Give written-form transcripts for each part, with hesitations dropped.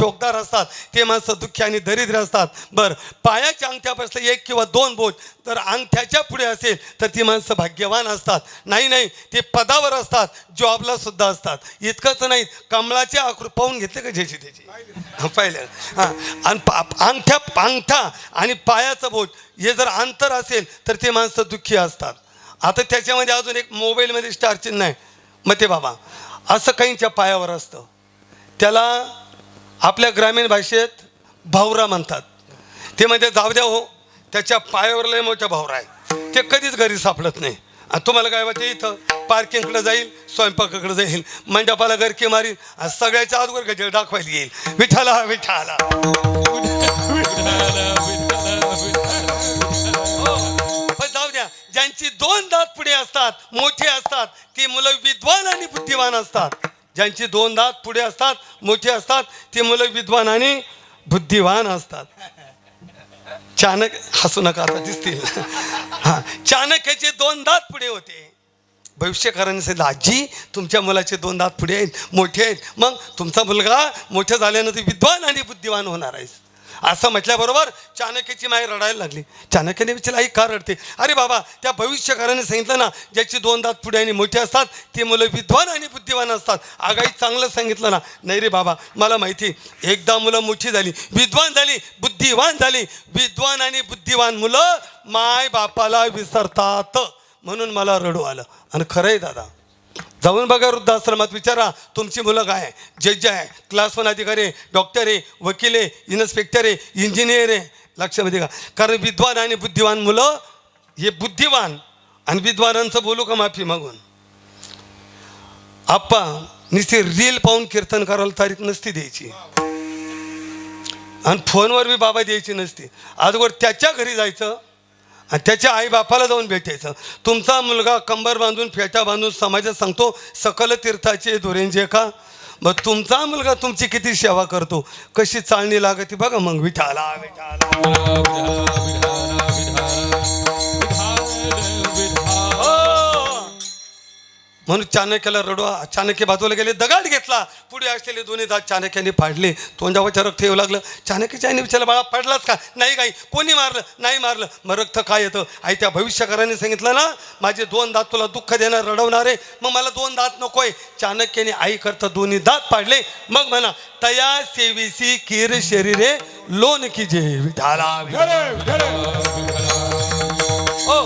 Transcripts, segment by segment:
टोकदार असतात ते माणसं दुःखी आणि दरिद्र असतात. बरं, पायाच्या अंगठ्यापासून 1 किंवा 2 बोट तर अंगठ्याच्या पुढे असेल तर ती माणसं भाग्यवान असतात. नाही ते पदावर असतात, जॉबला सुद्धा असतात. इतकंच नाही, कमळाचे आकृती पाहून घेतले का ज्याची त्याची पाहिलं हां. आणि अंगठा आणि पायाचं बोट हे जर अंतर असेल तर ते माणसं दुःखी असतात. आता त्याच्यामध्ये अजून एक मोबाईलमध्ये स्टार चिन्ह आहे. मग ते बाबा असं काहींच्या पायावर असतं, त्याला आपल्या ग्रामीण भाषेत भावरा म्हणतात. ते म्हणजे जाऊ द्या हो, त्याच्या पायावर लय मोठा भावरा आहे, ते कधीच घरी सापडत नाही. आणि तुम्हाला काय वाटते, इथं पार्किंगकडे जाईल, स्वयंपाकाकडे जाईल, मंडपाला गरकी मारील, सगळ्याच्या अगोदर गजर दाखवायला येईल, विठाला विठाला. जाऊ द्या, ज्यांची 2 दात पुढे असतात, मोठे असतात, ती मुलं विद्वान आणि बुद्धिवान असतात. ज्यांची 2 दात पुढे असतात, मोठे असतात, ती मुलं विद्वान आणि बुद्धिवान असतात. चाणक्य, हसू नका आता दिसतील. हा, चाणक्याचे 2 दात पुढे होते. भविष्यकारांनी सांगितलं, आजी तुमच्या मुलाचे 2 दात पुढे आहेत, मोठे आहेत, मग तुमचा मुलगा मोठं झाल्यानंतर विद्वान आणि बुद्धिवान होणार आहे. असं म्हटल्याबरोबर चाणक्याची माय रडायला लागली. चाणक्याने विचारलं, आई का रडते? अरे बाबा, त्या भविष्यकाराने सांगितलं ना, ज्याची 2 दात पुढे आणि मोठे असतात ते मुलं विद्वान आणि बुद्धिवान असतात. आगाई चांगलं सांगितलं ना. नाही रे बाबा, मला माहिती, एकदा मुलं मोठी झाली, विद्वान झाली, बुद्धिवान झाली, विद्वान आणि बुद्धिवान मुलं माय बापाला विसरतात, म्हणून मला रडू आलं. आणि खरं आहे दादा, जाऊन बघा वृद्धाश्रमात, विचारा तुमची मुलं काय आहे, जज आहे, क्लास 1 अधिकारी आहे, डॉक्टर आहे, वकील आहे, इन्स्पेक्टर आहे, इंजिनियर आहे. लक्षामध्ये का? कारण विद्वान आणि बुद्धिवान मुलं, हे बुद्धिवान आणि विद्वानांचं बोलू का माफी मागून, आप्पा नुसती रील पाहून कीर्तन करायला तारीख नसती द्यायची, आणि फोनवर बी बाबा द्यायची नसती. अगोदर त्याच्या घरी जायचं आणि त्याच्या आईबापाला जाऊन भेटायचं. तुमचा मुलगा कंबर बांधून, फेटा बांधून समाजात सांगतो सकल तीर्थाचे धोरेंजे का, मग तुमचा मुलगा तुमची किती सेवा करतो, कशी चालणी लागते बघा. मग विठाला म्हणून चाणक्याला रडवा. चाणक्य बाजूला गेले, दगड घेतला, पुढे असलेले 2 दात चाणक्याने फाडले, तोंडावरच्या रक्त येऊ लागलं. चाणक्याच्या आईने विचारलं, बाळा पडलाच का? नाही काही, कोणी मारलं? नाही मारलं. मग रक्त काय येतं? आई त्या भविष्यकाराने सांगितलं ना, माझे 2 दात तुला दुःख देणार, रडवणारे, मग मला 2 दात नकोय. चाणक्याने आई करता 2 दात पाडले. मग म्हणा, तया सेविसी कीर शरीरे लोन कीजे विठाला.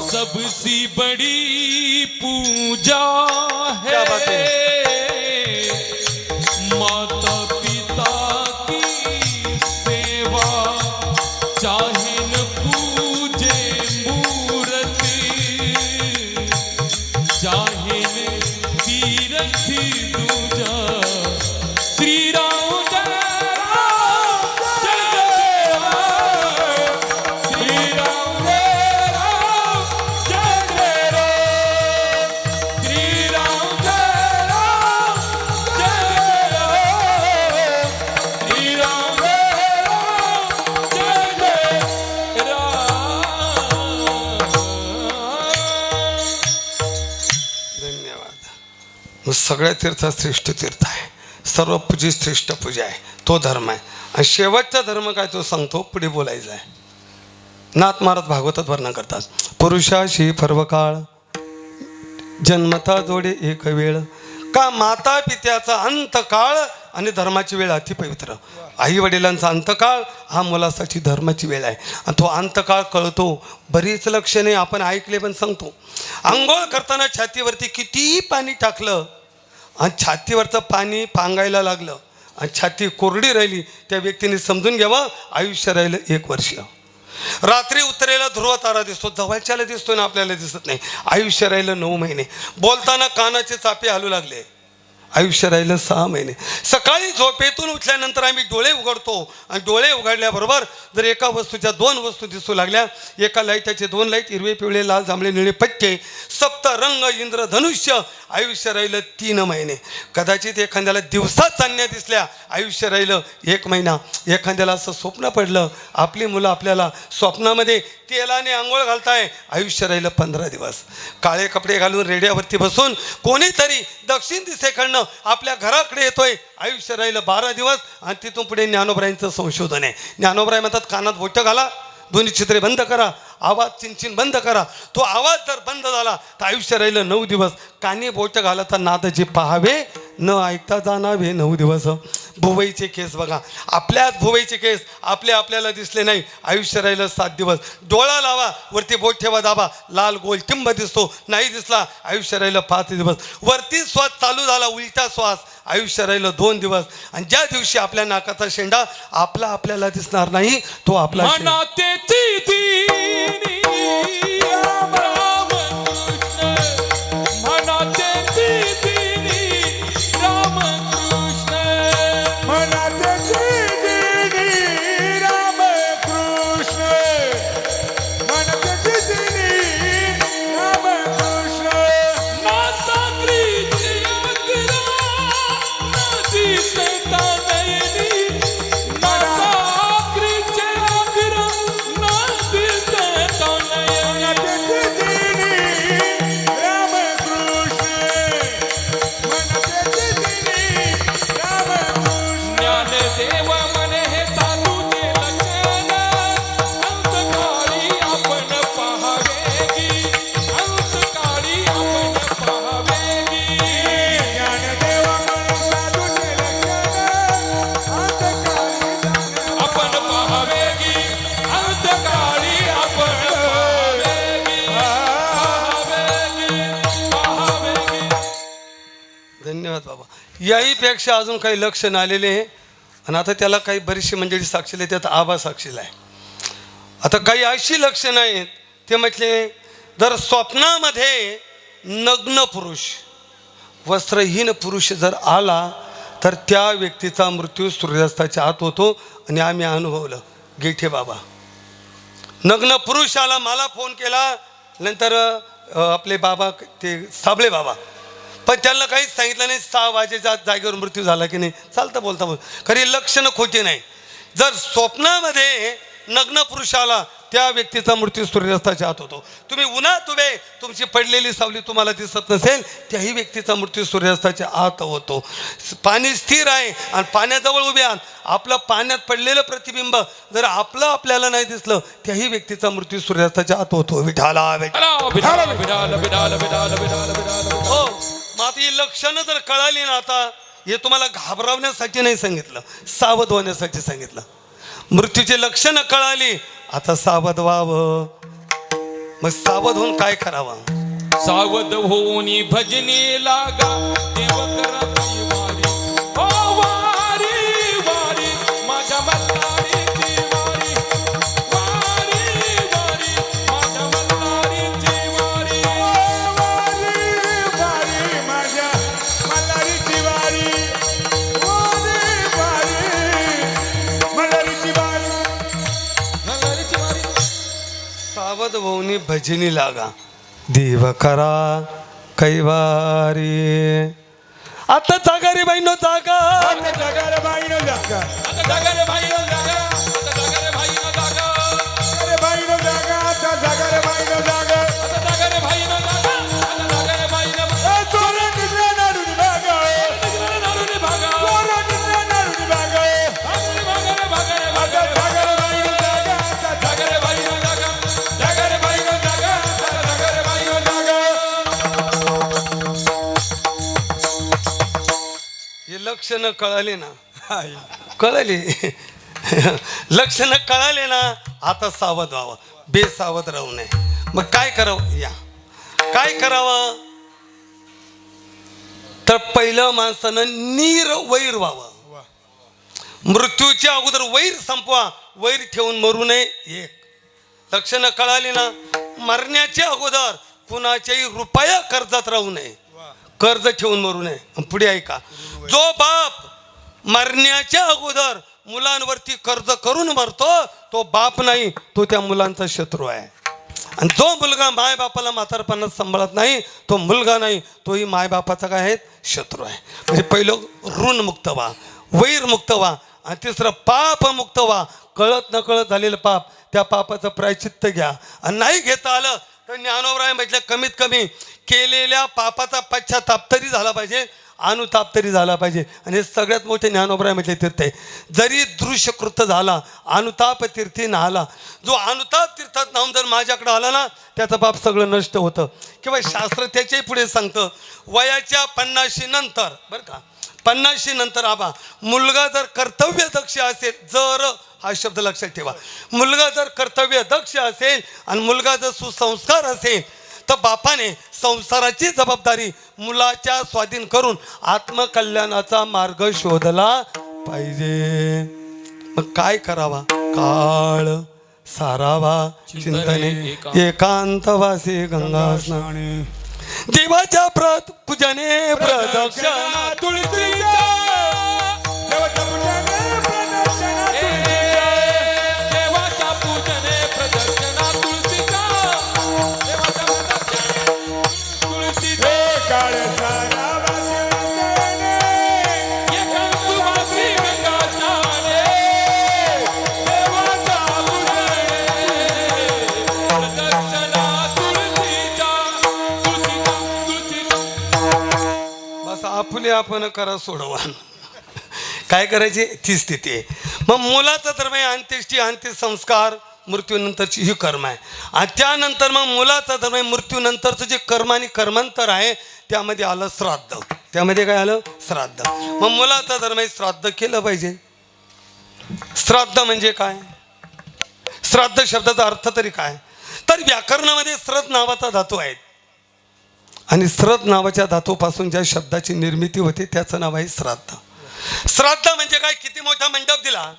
सबसे बड़ी पूजा है, क्या बात है? माता पिता की सेवा, चाहे न पूजे मूर्ति, चाहे न तीर्थ दूजा. श्री राम जय राम जय राम, श्री राम जय राम जय राम, श्री राम जय राम जय राम, श्री राम जय राम. धन्यवाद. सगळ्या तीर्थात श्रेष्ठ तीर्थ आहे, सर्व पूजी श्रेष्ठ पूजा आहे, तो धर्म आहे. आणि शेवटचा धर्म काय तो सांगतो, पुढे बोलायचं आहे. नाथ महाराज भागवतात वर्णन करतात, पुरुषाशी पर्वकाळ जन्मता जोडे एक वेळ, का माता पित्याचा अंतकाळ आणि धर्माची वेळ अति पवित्र. आई वडिलांचा अंतकाळ हा मुलासाठी धर्माची वेळ आहे. आणि तो अंतकाळ कळतो. बरीच लक्षणे आपण ऐकले, पण सांगतो. आंघोळ करताना छातीवरती कितीही पाणी टाकलं आणि छातीवरचं पाणी पांगायला लागलं आणि छाती कोरडी राहिली, त्या व्यक्तीने समजून घ्यावं आयुष्य राहिलं 1 वर्ष. रात्री उतरेला ध्रुव तारा दिसतो, जवळच्याला दिसतो ना, आपल्याला दिसत नाही. आयुष्य राहिलं 9 महिने. बोलताना कानाचे चापे हलू लागले, आयुष्य राहिलं 6 महिने. सकाळी झोपेतून उठल्यानंतर आम्ही डोळे उघडतो आणि डोळे उघडल्याबरोबर जर एका वस्तूच्या 2 वस्तू दिसू लागल्या, एका लाईटाचे 2 लाईट, हिरवे पिवळे लाल जांभळे निळे पट्टे, सप्त रंग इंद्रधनुष्य, आयुष्य राहिलं 3 महिने. कदाचित एखाद्याला दिवसात चांदण्या दिसल्या, आयुष्य राहिलं 1 महिना. एखाद्याला असं स्वप्न पडलं, आपली मुलं आपल्याला स्वप्नामध्ये तेलाने आंघोळ घालताय, आयुष्य राहिलं 15 दिवस. काळे कपडे घालून रेड्यावरती बसून कोणीतरी दक्षिण दिशेकडनं उत्पन्न आपल्या घराकडे येतोय. आयुष्य राहिलं 12 दिवस आणि तिथून पुढे ज्ञानोबरायांचं संशोधन आहे. ज्ञानोबराय म्हणतात कानात बोटं घाला, दोन्ही छिद्रे बंद करा, आवाज चिनचिन बंद करा. तो आवाज जर बंद झाला तर आयुष्य राहिलं 9 दिवस. कानी बोटं घालता नाद जे पाहावे, न ऐकता जाणावे 9 दिवस. भुवईचे केस बघा, आपल्याच भुवईचे केस आपल्याला दिसले नाही, आयुष्य राहिलं 7 दिवस. डोळा लावा, वरती बोट ठेवा, दाबा, लाल गोल टिंब दिसतो, नाही दिसला, आयुष्य राहिलं 5 दिवस. वरती श्वास चालू झाला, उलटा श्वास, आयुष्य राहिलं 2 दिवस. आणि ज्या दिवशी आपल्या नाकाचा शेंडा आपल्याला दिसणार नाही, तो आपला शेंडा. मनातेची दिनी राम राम कृष्ण, मनातेची दिनी राम कृष्ण, मनातेची दिनी राम कृष्ण, मनातेची दिनी राम कृष्ण. नासाक्रीचे अग्रा नदी सेता नयनी, नासाक्रीचे अग्रा नदी सेता नयनी. मनातेची दिनी राम कृष्ण, मनातेची दिनी राम कृष्ण. ज्ञानदेव म्हणे हे चालूचे लक्षण, अंतकाळी आपण पहावेगी, अंतकाळी आपण पहावेगी. ज्ञानदेव म्हणून साधूचे लक्षण, अंतकाळी जाणं. आपण पहावेगी, अंतकाळी आपण पहावेगी, पहावेगी. धन्यवाद बाबा. याहीपेक्षा अजून काही लक्षण आलेले आहे आणि आता त्याला काही बरीचशी मंडळी साक्षीला आहे, त्यात आबा साक्षीला आहे. आता काही अशी लक्षणं आहेत ते म्हटले, जर स्वप्नामध्ये नग्न पुरुष, वस्त्रहीन पुरुष जर आला तर त्या व्यक्तीचा मृत्यू सूर्यास्ताच्या आत होतो. आणि आम्ही अनुभवलं गेठे बाबा. नग्न पुरुष आला, मला फोन केला, नंतर आपले बाबा ते साबळे बाबा, पण त्यांना काहीच सांगितलं नाही. 6 वाजेच्या जागेवर मृत्यू झाला की नाही, चालतं बोलता खरी लक्षणं खोटी नाही. जर स्वप्नामध्ये नग्न पुरुष आला त्या व्यक्तीचा मृत्यू सूर्यास्ताच्या आत होतो. तुम्ही उन्हात उभे, तुमची पडलेली सावली तुम्हाला दिसत नसेल, त्याही व्यक्तीचा मृत्यू सूर्यास्ताच्या आत होतो. पाणी स्थिर आहे आणि पाण्याजवळ उभे आहात, आपलं पाण्यात पडलेलं प्रतिबिंब जर आपल्याला नाही दिसलं, त्याही व्यक्तीचा मृत्यू सूर्यास्ताच्या आत होतो. विठाला विठाला, विठाला, विठाला, विठाला, विठाला, विठाला. हो. मग आता ही लक्षणं जर कळाली ना, आता हे तुम्हाला घाबरवण्यासाठी नाही सांगितलं, सावध होण्यासाठी सांगितलं. मृत्यूची लक्षणं कळाली, आता सावध व्हावं. मग सावध होऊन काय करावं? सावध होऊनी भजनी लागा, देव करती वारी, ओ वारी वारी माझ्या मल्हारीची वारी, वारी वारी माझ्या मल्हारीची वारी. वारी वारी माझ्या मल्हारीची वारी, वारी वारी मल्हारीची वारी. मल्हारीची वारी. सावध होऊन भजनी लागा, देव करा कैवारी. आता जागा रे बाईनो जागा, आता जागा रे बाईनो जागा, आता जागा रे भाईनो जागा, आता जागा रे भाईनो जागा, रे बाईनो जागा, आता जागा रे बाईनो जागा. आता जागा रे भाईनो जागा, आता जागा रे भाईनो जागा. ए चोरा निघला नाडून भागा, निघाला नारूनी भागा, चोरा निघला नाडून भागा. भागा रे भागा रे भागा रे भागा आता रे. जागा रे बाईनो जागा, आता जागा रे भाईनो जागा, जागा रे भाईनो जागा, आता जागा रे भाईनो जागा. हे लक्षणं कळाली ना, कळाली लक्षणं कळाले ना, आता सावध व्हावं, बेसावध राहू नये. मग काय करावं? या काय करावं तर पहिलं माणसानं निर्वैर व्हावं. मृत्यूच्या अगोदर वैर संपवा, वैर ठेवून मरू नये. एक लक्षणं कळाली ना, मरण्याच्या अगोदर कुणाच्याही रुपया कर्जात राहू नये, कर्ज ठेवून मरू नये. पुढे ऐका, जो बाप मरण्याच्या अगोदर मुलांवरती कर्ज करून मरतो तो बाप नाही, तो त्या मुलांचा शत्रू आहे. आणि जो मुलगा मायबापाला म्हातारपणात सांभाळत नाही तो मुलगा नाही, तोही मायबापाचा काय आहे, शत्रू आहे. म्हणजे पहिलं ऋण मुक्त व्हा, वैर मुक्त व्हा. आणि तिसरं पाप मुक्त व्हा. कळत न कळत झालेलं पाप, त्या पापाचं प्रायचित्त घ्या. आणि नाही घेता आलं तर ज्ञानोबराय म्हटलं कमीत कमी केलेल्या पापाचा पश्चाताप तरी झाला पाहिजे. अनुताप तरी झाला पाहिजे. आणि हे सगळ्यात मोठे ज्ञानोबरामध्ये तीर्थ आहे. जरी दृश्यकृत झाला अनुताप तीर्थी नाहला. जो अनुताप तीर्थात नाहून जर माझ्याकडे आला ना त्याचं पाप सगळं नष्ट होतं. किंवा शास्त्र त्याच्याही पुढे सांगतं वयाच्या 50 नंतर बरं का 50 नंतर आबा मुलगा जर कर्तव्य दक्ष असेल, जर हा शब्द लक्षात ठेवा, मुलगा जर कर्तव्य दक्ष असेल आणि मुलगा जर सुसंस्कार असेल तर बापाने संसाराची जबाबदारी मुलाच्या स्वाधीन करून आत्मकल्याणाचा मार्ग शोधला पाहिजे. मग काय करावा? काळ सारावा चिंतने एकांतवासी गंगा स्नाने देवाच्या पूजने प्रदक्षिणा तुळशीच्या देवाच्या पूजने प्रदक्षिणा देवाच्या पूजने प्रदक्षिणा तुळशीच्या देवाच्या पूजने तुळशीच्या काळ सारावा चिंतने एकांतवासी गंगा स्नाने देवाच्या पूजने प्रदक्षिणा तुळशीच्या बस आपुले आपण करा सोडवा. काय करायची ती स्थिती आहे. मग मुलाचा धर्म आहे अंत्येष्टी अंत्यसंस्कार मृत्यूनंतरची ही कर्म आहे. आणि त्यानंतर मग मुलाचा धर्म आहे मृत्यूनंतरचं जे कर्म आणि कर्मांतर आहे त्यामध्ये आलं श्राद्ध. त्यामध्ये काय आलं? श्राद्ध. मग मुलाचा धर्म आहे श्राद्ध केलं पाहिजे. श्राद्ध म्हणजे काय? श्राद्ध शब्दाचा अर्थ तरी काय? तर व्याकरणामध्ये श्रद्ध नावाचा धातू आहे आणि श्रद्ध नावाच्या धातूपासून ज्या शब्दाची निर्मिती होते त्याचं नाव आहे श्राद्ध. श्राद्ध म्हणजे काय? किती मोठा मंडप दिला,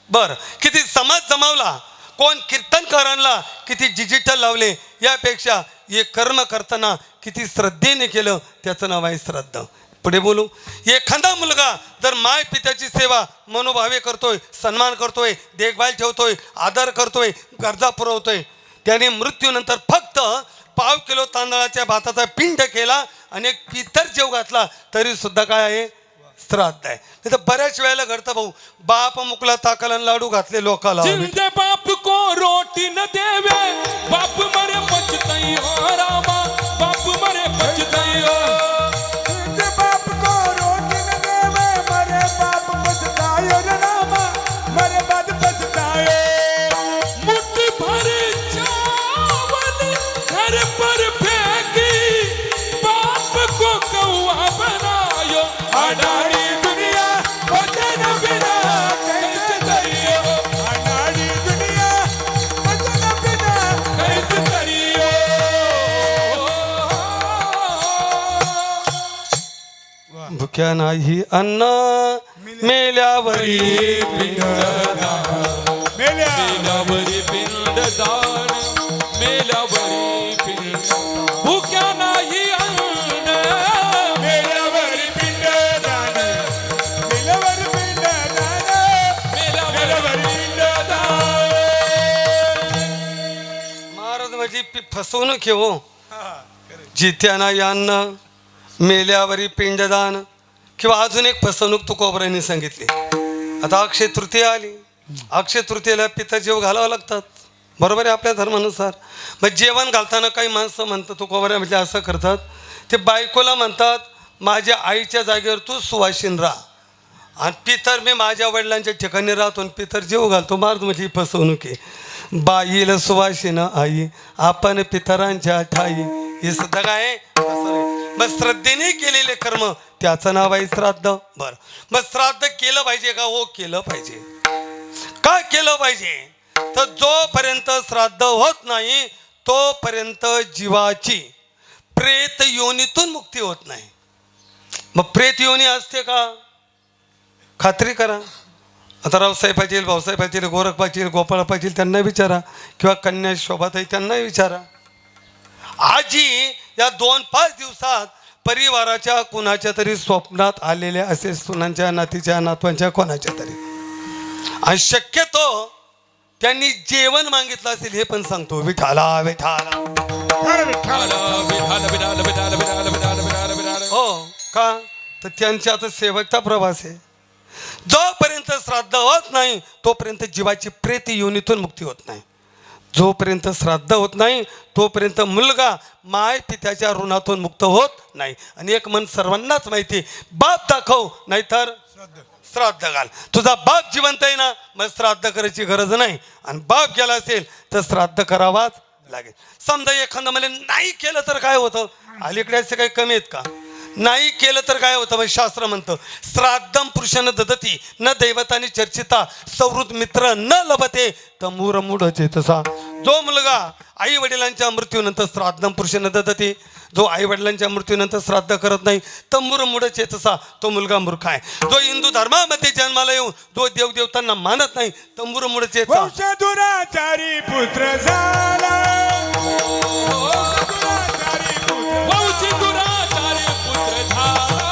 बर किती समाज जमावला, कोण कीर्तनकारांना किती डिजिटल लावले, यापेक्षा हे कर्म करताना किती श्रद्धेने केलं त्याचं नाव आहे श्राद्ध. पुढे बोलू. एखादा मुलगा जर माय पित्याची सेवा मनोभावे करतोय, सन्मान करतोय, देखभाल ठेवतोय, आदर करतोय, गरजा पुरवतोय, त्याने मृत्यूनंतर फक्त पाव किलो तांदळाच्या भाताचा पिंड केला आणि एक पितर जेव घातला तरी सुद्धा काय आहे? श्राद्ध आहे. नाही तर बऱ्याच वेळेला घडतं भाऊ, बाप मुकला ताकाला लाडू घातले लोकाला. जिंदे बाप को रोटी न देवे बाप मरे पछताई हो रामा बाप मरे पछताई हो जिंदे बाप को रोटी न देवे मरे बाप पछताए रे रामा मरे बाद पछताए. मुट्ठी भर चावल घर पर फेंकी बाप को कौआ बनायो अनाड़ी दुनिया वचन बिना कैसे करियो. अनाड़ी दुनिया वचन बिना कैसे करियो. भुक्या नाही अन्न मेल्यावरी मेल्या मेल्यावरी पिंडदान मेल्यावरी पिंड भुक्या नाही अन्न मेल्यावर पिंडदान मेल्यावर पिंडदान मेल्यावर पिंडदान. महाराज म्हणजे फसवणूक आहे हो. जित्याना अन्न मेल्यावरी पिंडदान. किंवा अजून एक फसवणूक तुकोबरांनी सांगितली. आता अक्षय तृतीया आली, अक्षय तृतीयेला पिता जेव घालावं लागतात, बरोबर आहे आपल्या धर्मानुसार. मग जेवण घालताना काही माणसं म्हणतात तुकोबरा म्हणजे असं करतात, ते बायकोला म्हणतात माझ्या आईच्या जागेवर तू सुवासीन राहा आणि पितर मी माझ्या वडिलांच्या ठिकाणी राहतो आणि पितर जेव घालतो. महाराज म्हणजे ही फसवणूक आहे. बाईला सुवासीन आई आपण पितरांच्या ठाई, हे सुद्धा काय आहे? असं आहे. मग श्रद्धेने केलेले कर्म त्याचं नाव आहे श्राद्ध. बरं, मग श्राद्ध केलं पाहिजे का? हो केलं पाहिजे. का केलं पाहिजे? तर जोपर्यंत श्राद्ध होत नाही तोपर्यंत जीवाची प्रेत योनीतून मुक्ती होत नाही. मग प्रेत योनी असते का? खात्री करा. आता रावसाहेब पाटील, भाऊसाहेब पाटील, गोरख पाटील, गोपाळ पाटील त्यांना विचारा, किंवा कन्या शोभाताई त्यांना विचारा. आजी या 2-5 दिवसात परिवाराच्या कुणाच्या तरी स्वप्नात आलेल्या असे सुनांच्या नातीच्या नातवांच्या कोणाच्या तरी, आणि शक्यतो त्यांनी जेवण मागितलं असेल हे पण सांगतो, विठाला विठाला. हो का? तर त्यांच्या आता शेवटचा प्रवास आहे. जोपर्यंत श्राद्ध होत नाही तोपर्यंत जीवाची प्रेत योनीतून मुक्ती होत नाही. जोपर्यंत श्राद्ध होत नाही तोपर्यंत मुलगा माय पित्याच्या ऋणातून मुक्त होत नाही. आणि एक मन सर्वांनाच माहिती, बाप दाखव नाहीतर श्राद्ध घाल. तुझा बाप जिवंत आहे ना, मग श्राद्ध करायची गरज नाही. आणि बाप गेला असेल तर श्राद्ध करावाच लागेल. समजा एखादं मला नाही केलं तर काय होतं? अलीकडे असे काही कमी आहेत का? नाही केलं तर काय होतं? म्हणजे शास्त्र म्हणतं श्राद्धम पुरुषानं ददती न दैवतानी चर्चिता सौहृद मित्र न लभते तमूर मूढचे. तसा जो मुलगा आई वडिलांच्या मृत्यूनंतर श्राद्धम पुरुषानं ददती, जो आई वडिलांच्या मृत्यूनंतर श्राद्ध करत नाही तमूर मूढचे, तसा तो मुलगा मूर्ख आहे. जो हिंदू धर्मामध्ये जन्माला येऊन जो देवदेवतांना मानत नाही तमूर मूढचे. वंश दुराचारी पुत्र झाला, वंश दुराचारी पुत्र झाला,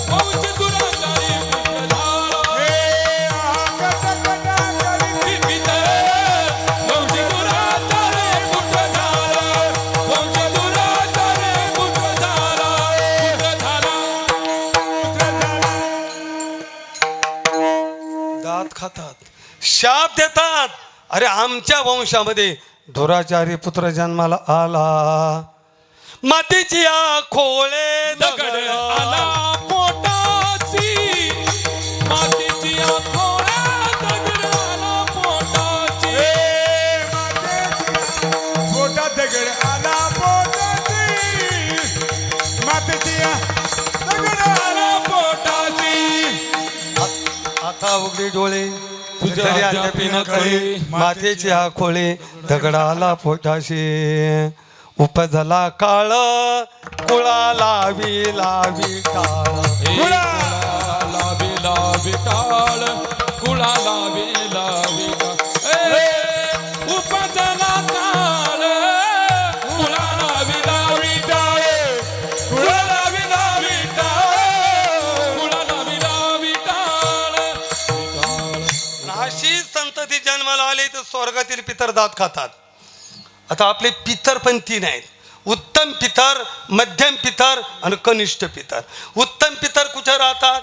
वंश दुराचारी पुत्र झाला. हे कटकटा करीत पितर वंश दुराचारी पुत्र झाला, वंश दुराचारी पुत्र झाला, पुत्र झाला. दात खातात, शाप देतात. अरे आमच्या वंशामध्ये दुराचारी पुत्र जन्माला आला, मातीची खोळे दगड आला पोटाची, मातीची आखोळ्या दगड आला पोटाची. पोटात दगड आला, पोटाची मातीची दगड आला पोटाची. आता उघडे डोळे तुझ्या तरी अद्यापि न कळे, मातेचे खोळे दगडाला पोटाशी. उपजला काळ कुळाला लावी टाळ. कुळाला लावी टाळ, कुळाला लावी टाळ. उपजला काळ कुळाला लावी टाळ, कुळाला लावी टाळ, कुळाला लावी टाळ. अशी संतती जन्माला आली तर स्वर्गातील पितर दात खातात. आता आपले पितर पण 3 आहेत, उत्तम पितर, मध्यम पितर आणि कनिष्ठ पितर. उत्तम पितर कुठे राहतात?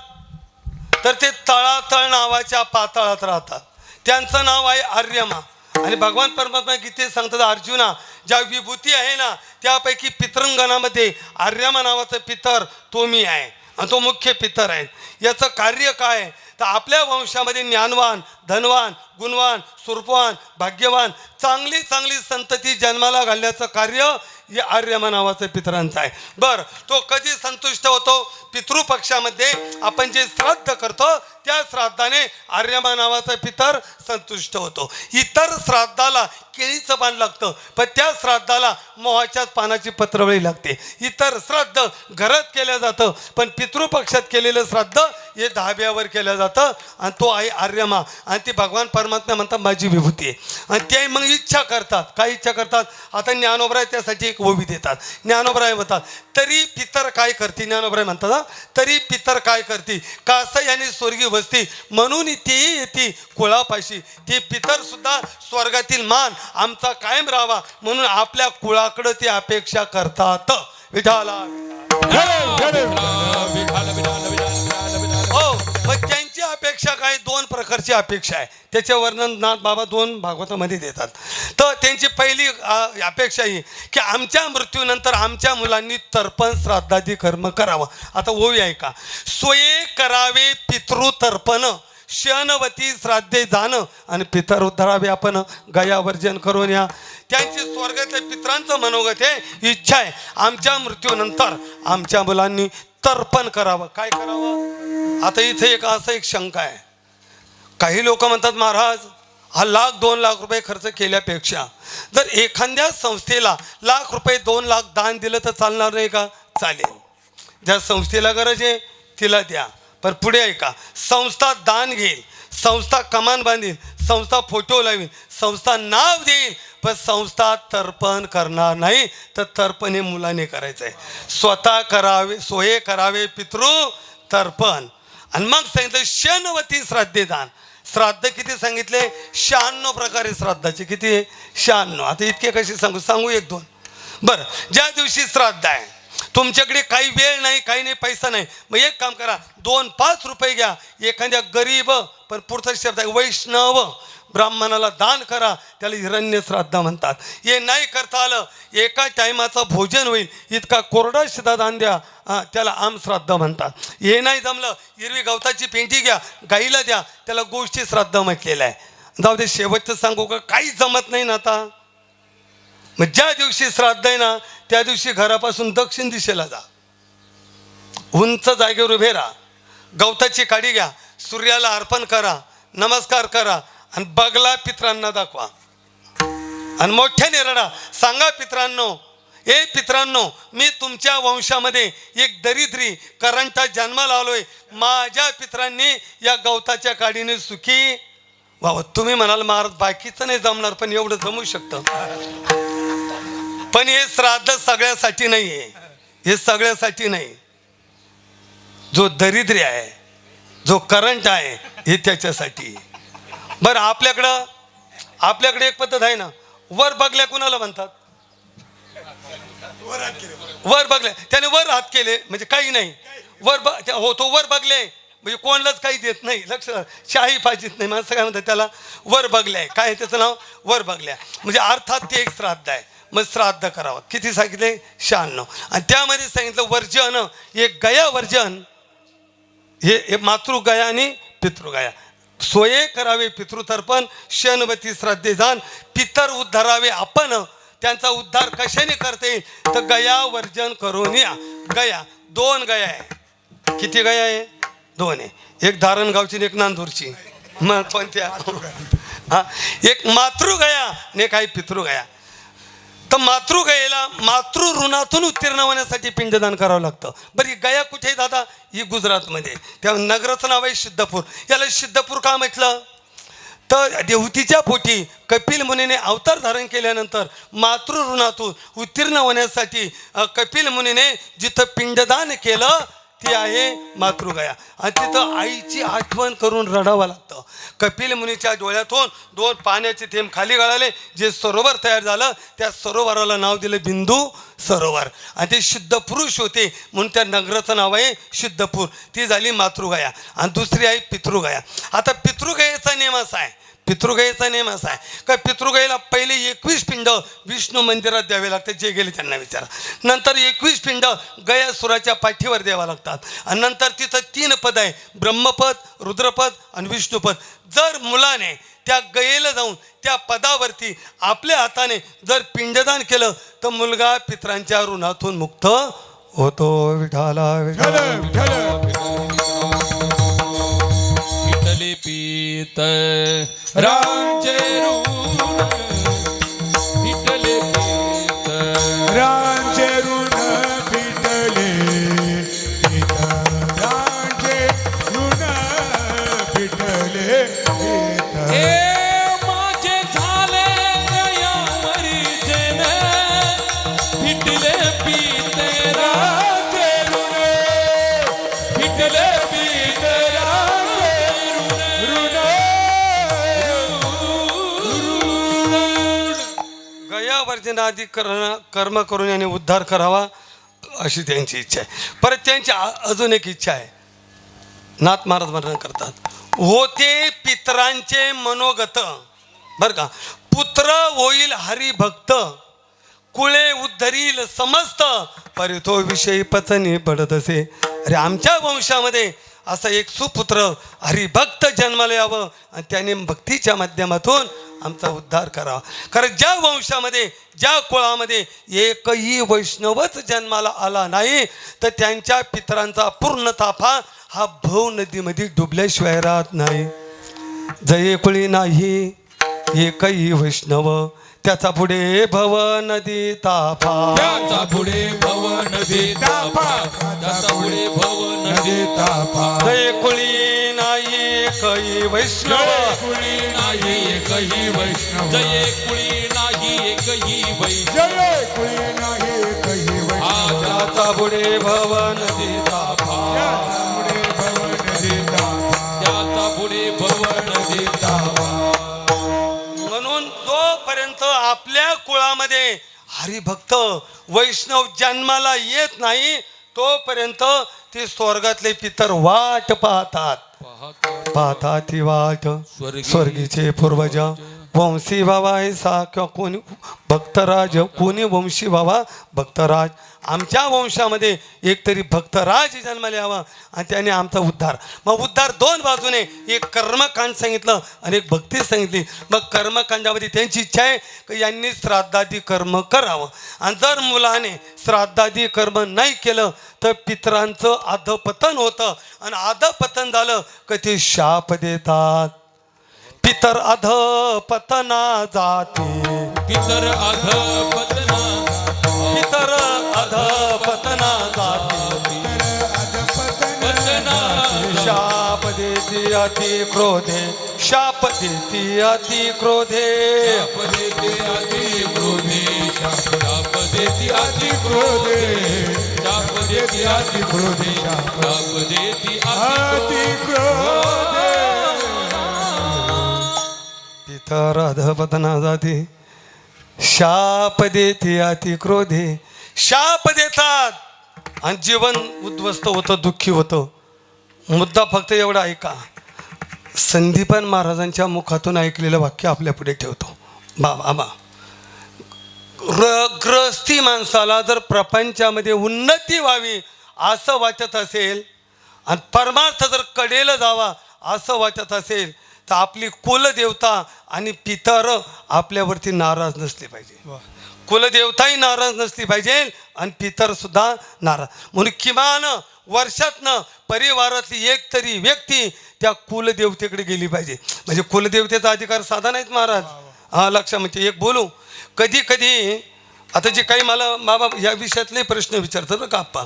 तर ते तळातळ नावाच्या पाताळात राहतात. त्यांचं नाव आहे आर्यमा. आणि भगवान परमात्मा गीतेत सांगतात, अर्जुना ज्या विभूती आहे ना त्यापैकी पितृंगणामध्ये आर्यमा नावाचा पितर तो मी आहे आणि तो मुख्य पितर आहे. याचं कार्य काय? तर आपल्या वंशामध्ये ज्ञानवान, धनवान, गुणवान, सुरपवान, भाग्यवान चांगली चांगली संतती जन्माला घालण्याचं कार्य हे आर्यमा नावाचं पितरांचं आहे. बरं, तो कधी संतुष्ट होतो? पितृपक्षामध्ये आपण जे श्राद्ध करतो त्या श्राद्धाने आर्यमा नावाचा पितर संतुष्ट होतो. इतर श्राद्धाला केळीचं पान लागतं, पण त्या श्राद्धाला मोहाच्याच पानाची पत्रवळी लागते. इतर श्राद्ध घरात केलं जातं, पण पितृपक्षात केलेलं श्राद्ध हे धाब्यावर केलं जातं आणि तो आहे आर्यमा. आणि ती भगवान परमात्मा म्हणतात माझी विभूती आहे. आणि ते मग इच्छा करतात. काय इच्छा करतात? आता ज्ञानोबराय त्यासाठी एक ओवी देतात. ज्ञानोबराय म्हणतात तरी पितर काय करते? ज्ञानोबराय म्हणतात तरी पितर काय करते? कास याने स्वर्गीय वस्ती म्हणून तेही येते कुळापाशी. ते पितर सुद्धा स्वर्गातील मान आमचा कायम राहावा म्हणून आपल्या कुळाकडे ते अपेक्षा करतात. विठाला हो, मग त्यांची अपेक्षा काय? 2 प्रकारची अपेक्षा आहे. त्याचे वर्णन नाथ बाबा 2 भागवतामध्ये देतात. तर त्यांची पहिली अपेक्षा ही की आमच्या मृत्यूनंतर आमच्या मुलांनी तर्पण श्राद्धादी कर्म करावं. आता ओवी आहे का? स्वये करावे पितृतर्पण, शनवती श्राद्धे जाणं आणि पितर उद्धरावे आपण गया वर्जन करून या. त्यांची स्वर्गातल्या पितरांचं मनोगत आहे, इच्छा आहे आमच्या मृत्यूनंतर आमच्या मुलांनी तर्पण करावं. काय करावं? आता इथे एक शंका आहे. काही लोक म्हणतात महाराज हा 1,00,000-2 लाख रुपये खर्च केल्यापेक्षा जर एखाद्या संस्थेला 1,00,000 रुपये 2 लाख दान दिलं तर चालणार नाही का? चालेल. ज्या संस्थेला गरज आहे तिला द्या. पण पुढे आहे का? संस्था दान घेईल, संस्था कमान बांधील, संस्था फोटो लावील, संस्था नाव देईल, पण संस्था तर्पण करणार नाही. तर तर्पण हे मुलाने करायचं आहे. स्वतः करावे, सोये करावे पितृ तर्पण. आणि मग सांगितलं शनवती श्राद्धे दान. श्राद्ध किती सांगितले? 96 प्रकारे श्राद्धाचे. किती? 96. आता इतके कसे सांगू? 1-2. बरं, ज्या दिवशी श्राद्ध आहे तुमच्याकडे काही वेळ नाही, काही नाही, पैसा नाही, मग एक काम करा, 2-5 रुपये घ्या, एखाद्या गरीब पण पुढचा शब्द आहे वैष्णव ब्राह्मणाला दान करा, त्याला हिरण्य श्राद्ध म्हणतात. हे नाही करता आलं, एका टायमाचं भोजन होईल इतका कोरडा शिधा दान द्या, त्याला आम श्राद्ध म्हणतात. हे नाही जमलं, हिरवी गवताची पेंटी घ्या, गाईला द्या, त्याला गोष्टी श्राद्ध म्हटलेलं आहे. जाऊ दे, शेवटचं सांगू का, काही जमत नाही ना आता. मग ज्या दिवशी श्राद्ध आहे ना त्या दिवशी घरापासून दक्षिण दिशेला जा, उंच जागेवर उभे राहा, गवताची काडी घ्या, सूर्याला अर्पण करा, नमस्कार करा आणि बगला पित्रांना दाखवा आणि मोठ्याने रडा. सांगा पित्रांनो, ए पित्रांनो, मी तुमच्या वंशामध्ये एक दरिद्री करंटा जन्माला आलोय, माझ्या पित्रांनी या गवताच्या काडीने सुखी व्हावं. तुम्ही म्हणाल महाराज बाकीचं नाही जमणार, पण एवढं जमू शकतं. पण हे श्राद्ध सगळ्यासाठी नाही आहे, हे सगळ्यासाठी नाही. जो दरिद्री आहे, जो करंट आहे, हे त्याच्यासाठी. बरं, आपल्याकडे एक पद्धत आहे ना, वर बगल्या कुणाला म्हणतात? वर बगल्या, त्याने वर हात केले म्हणजे काही नाही, हो तो वर बगले म्हणजे कोणालाच काही देत नाही. लक्ष, शाही पाहिजेत नाही, माणसं काय म्हणतात त्याला, वर बगल्या आहे. काय त्याचं नाव? वर बगल्या. म्हणजे अर्थात ते एक श्राद्ध आहे. मग श्राद्ध करावं. किती सांगितले? 96. आणि त्यामध्ये सांगितलं वर्जन, एक गया वर्जन, हे मातृगया आणि पितृगया. सोये करावे पितृतर्पण, शनवती श्राद्धे जाण, पितर उद्धारावे आपण. त्यांचा उद्धार कशाने करता येईल तर गया वर्जन करून या. गया 2 गया आहे. किती गया आहे? 2 आहे. एक धारणगावची आणि एक नांदूरची. मग कोणत्या? हा, एक मातृगया आणि एक आहे पितृगया. तर मातृगयेला मातृ ऋणातून उत्तीर्ण होण्यासाठी पिंडदान करावं लागतं. बरं, ही गया कुठे आहे दादा? ही गुजरातमध्ये. त्या नगराचं नाव आहे सिद्धपूर. याला सिद्धपूर का म्हटलं तर देवतीच्या पोटी कपिल मुनीने अवतार धारण केल्यानंतर मातृ ऋणातून उत्तीर्ण होण्यासाठी कपिल मुनीने जिथं पिंडदान केलं ती आहे मातृगया. आणि तिथं आईची आठवण करून रडावं लागतं. कपिल मुनीच्या डोळ्यातून 2 पाण्याचे थेंब खाली गळाले, जे सरोवर तयार झालं त्या सरोवराला नाव दिलं बिंदू सरोवर. आणि ते शुद्ध पुरुष होते म्हणून त्या नगराचं नाव आहे सिद्धपूर. ती झाली मातृगया. आणि दुसरी आहे पितृगया. आता पितृगयेचा नियम असा आहे, पितृगयेचा नियम असा आहे का पितृगयेला पहिले 21 पिंड विष्णू मंदिरात द्यावे लागतात. जे गेले त्यांना विचारा. नंतर 21 पिंड गयासुराच्या पाठीवर द्यावा लागतात. आणि नंतर तिथं 3 पद आहे, ब्रह्मपद, रुद्रपद आणि विष्णुपद. जर मुलाने त्या गयेला जाऊन त्या पदावरती आपल्या हाताने जर पिंडदान केलं तर मुलगा पित्रांच्या ऋणातून मुक्त होतो. विठाला विठाला पितले पीत रांचे ऋण, पितले पीत रांचे ऋण पिटले, रांचे ऋण पिटले. हे माझे झाले गयावरी जन, पितले पीत रांचे ऋण, पितले पीत वर्जनादी कर्म करून याने उद्धार करावा अशी त्यांची इच्छा आहे. परत त्यांची अजून एक इच्छा आहे. नाथ महाराज वर्णन करतात, होते पितरांचे मनोगत. बर का, पुत्र होईल हरिभक्त, कुळे उद्धरील समस्त, परितो विषयी पचनी पडत असे. अरे आमच्या वंशामध्ये असं एक सुपुत्र हरिभक्त जन्माला यावं आणि त्याने भक्तीच्या माध्यमातून आमचा उद्धार करावा. कारण ज्या वंशामध्ये ज्या कुळामध्ये एकही वैष्णवच जन्माला आला नाही तर त्यांच्या पितरांचा पूर्ण ताफा हा भव नदीमध्ये डुबल्याशिवाय राहत नाही. जये कुळी नाही एकही वैष्णव, त्याचा पुढे भव नदी ताफा, त्याचा पुढे भव नदी ताफा, त्याचा पुढे भव नदी ताफा. जये कुळी नाही एकही वैष्णव, कुळी नाही एकही वैष्णव, जय कुळी नाही एकही वैष्णव, जय कुळी नाही एकही वैष्णव, त्याचा पुढे भव नदी ताफा, पुढे भव नदी ताफा, त्याचा पुढे भव नदी ताफा. म्हणून जोपर्यंत आपल्या कुळामध्ये हरिभक्त वैष्णव जन्माला येत नाही तोपर्यंत ते स्वर्गातले पितर वाट पाहतात ती वाट स्वर्गीचे पूर्वज वंशी बाबा आहे सा किंवा कोणी भक्तराज कोणी वंशी बाबा भक्तराज आमच्या वंशामध्ये एकतरी भक्तराज जन्माला यावा आणि त्याने आमचा उद्धार. मग उद्धार दोन बाजूने, एक कर्मकांड सांगितलं आणि एक भक्ती सांगितली. मग कर्मकांडामध्ये त्यांची इच्छा आहे की यांनी श्राद्धादी कर्म करावं आणि जर मुलाने श्राद्धादी कर्म नाही केलं तर पितरांचं अधपतन होतं आणि अधपतन झालं की ते शाप देतात. पितर अधपतना जाते पितर अधपतना पितर अधपतना जाते पतना शाप देती अति क्रोधे शाप देती अति क्रोधे शाप देते अति क्रोधे शाप देती अति क्रोधे शाप देती अति क्रोधे शाप देती अति क्रोधे. पितर अधपतना जाते शाप देते अति क्रोधे शाप देतात आणि जीवन उद्ध्वस्त होतं दुःखी होतं. मुद्दा फक्त एवढा ऐका. संदीपान महाराजांच्या मुखातून ऐकलेलं वाक्य आपल्या पुढे ठेवतो. बाबा ग्रस्ती माणसाला जर प्रपंचामध्ये उन्नती व्हावी असं वाटत असेल आणि परमार्थ जर कडेला जावा असं वाटत असेल तर आपली कुलदेवता आणि पितर आपल्यावरती नाराज नसले पाहिजे. कुलदेवताही नाराज नसली पाहिजे आणि पितर सुद्धा नाराज. म्हणून किमान वर्षातनं परिवारातली एक तरी व्यक्ती त्या कुलदेवतेकडे गेली पाहिजे. म्हणजे कुलदेवतेचा अधिकार साधा नाहीत महाराज. हा लक्षामध्ये एक बोलू. कधी कधी आता जे काही मला बाबा या विषयातले प्रश्न विचारतात बरं का आप्पा,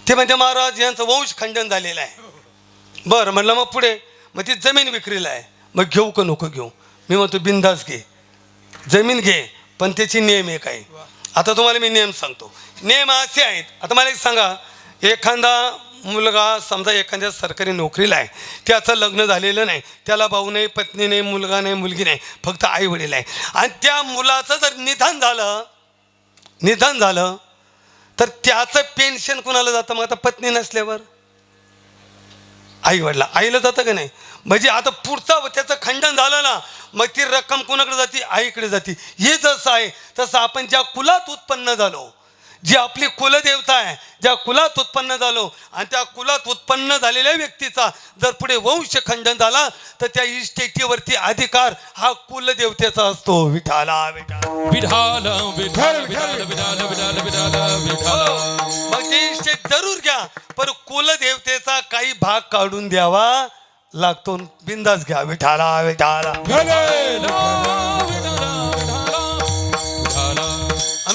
ते म्हणजे महाराज यांचं वंश खंडन झालेलं आहे. बरं म्हटलं मग पुढे मग ती जमीन विक्रीला आहे, मग घेऊ का नको घेऊ? मी म्हणतो बिंदास घे, जमीन घे, पण त्याची नियम एक आहे. आता तुम्हाला मी नियम सांगतो. नियम असे आहेत. आता मला एक सांगा, एखादा मुलगा समजा एखाद्या सरकारी नोकरीला आहे, त्याचं लग्न झालेलं नाही, त्याला भाऊ नाही, पत्नी नाही, मुलगा नाही, मुलगी नाही, फक्त आई वडील आहे, आणि त्या मुलाचं जर निधन झालं तर त्याचं पेन्शन कुणाला जातं? मग आता पत्नी नसल्यावर आई वडला आईला जातं का नाही? म्हणजे आता पुढचा त्याचं खंडन झालं ना, मग ती रक्कम कोणाकडे जाते? आईकडे जाते. हे जसं आहे तसं आपण ज्या कुलात उत्पन्न झालो, जी आपली कुलदेवता आहे, ज्या कुलात उत्पन्न झालो आणि त्या कुलात उत्पन्न झालेल्या व्यक्तीचा जर पुढे वंश खंडन झाला तर त्या इस्टेटीवरती अधिकार हा कुलदेवतेचा असतो. विठाला विठाल विठाल विठाल विठाल विठाल विठाल विठाल. मग ते इस्टेट जरूर घ्या, पण कुलदेवतेचा काही भाग काढून द्यावा लागतो. बिंदास घ्या. विठाला विठाला.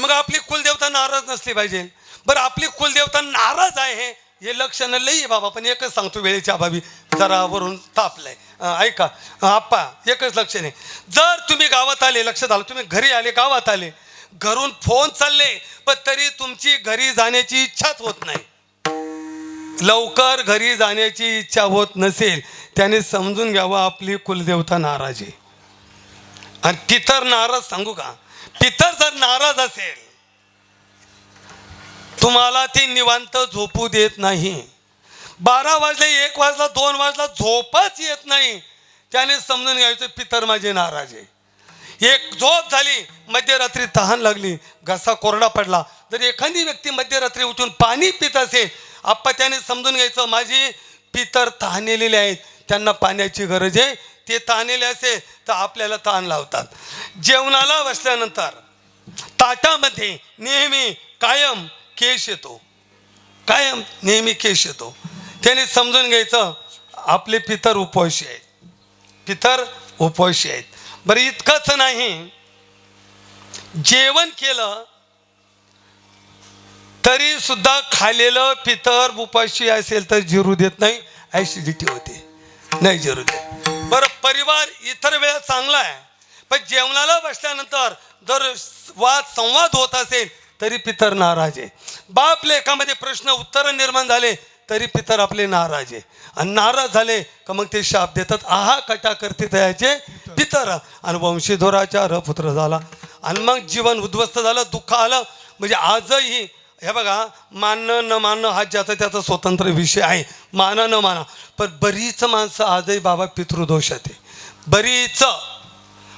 मग आपली कुलदेवता नाराज नसली पाहिजे. बरं आपली कुलदेवता नाराज आहे हे लक्षण लई आहे बाबा, पण एकच सांगतो वेळेच्या अभावी जरा वरून तापलंय. ऐका आप्पा, एकच लक्षण आहे. जर तुम्ही गावात आले, लक्षात आलं, तुम्ही घरी आले, गावात आले, घरून फोन चालले, पण तरी तुमची घरी जाण्याची इच्छाच होत नाही, लवकर घरी जाण्याची इच्छा होत नसेल, त्याने समजून घ्यावं आपली कुलदेवता नाराज आहे. आणि पितर नाराज, सांगू का, पितर जर नाराज असेल तुम्हाला ती निवांत झोपू देत नाही. 12 वाजले, 1 वाजला, 2 वाजला, झोपच येत नाही, त्याने समजून घ्यायचं पितर माझे नाराज आहे. एक झोप झाली, मध्यरात्री तहान लागली, घसा कोरडा पडला, जर एखादी व्यक्ती मध्यरात्री उठून पाणी पित असेल आप्पा, त्याने समजून घ्यायचं माझी पितर तहानेलेले आहेत, त्यांना पाण्याची गरज आहे. ते ताणलेले असेल तर आपल्याला ताण लावतात. जेवणाला बसल्यानंतर ताटामध्ये नेहमी कायम केश येतो, कायम नेहमी केश येतो. त्याने समजून घ्यायचं आपले पितर उपवाशी आहेत, पितर उपवाशी आहेत. बरं इतकंच नाही, जेवण केलं तरी सुद्धा खालेलं पितर उपाशी असेल तर जिरू देत नाही, ॲसिडिटी होते, नाही जिरू देत. बरं परिवार इतर वेळा चांगला आहे, पण जेवणाला बसल्यानंतर जर संवाद होत असेल तरी पितर नाराज आहे. बाप लेकामध्ये प्रश्न उत्तर निर्माण झाले तरी पितर आपले नाराज आहे, आणि नाराज झाले का मग ते शाप देतात. आहा कटा करते तयाचे पितर, आणि वंशीधोराचा पुत्र झाला, आणि मग जीवन उद्ध्वस्त झालं, दुःख आलं. म्हणजे आजही हे बघा, मानणं न मानणं हा ज्याचा त्याचा स्वतंत्र विषय आहे, माना न माना, पण बरीच माणसं आजही बाबा पितृदोष आहे, बरीच.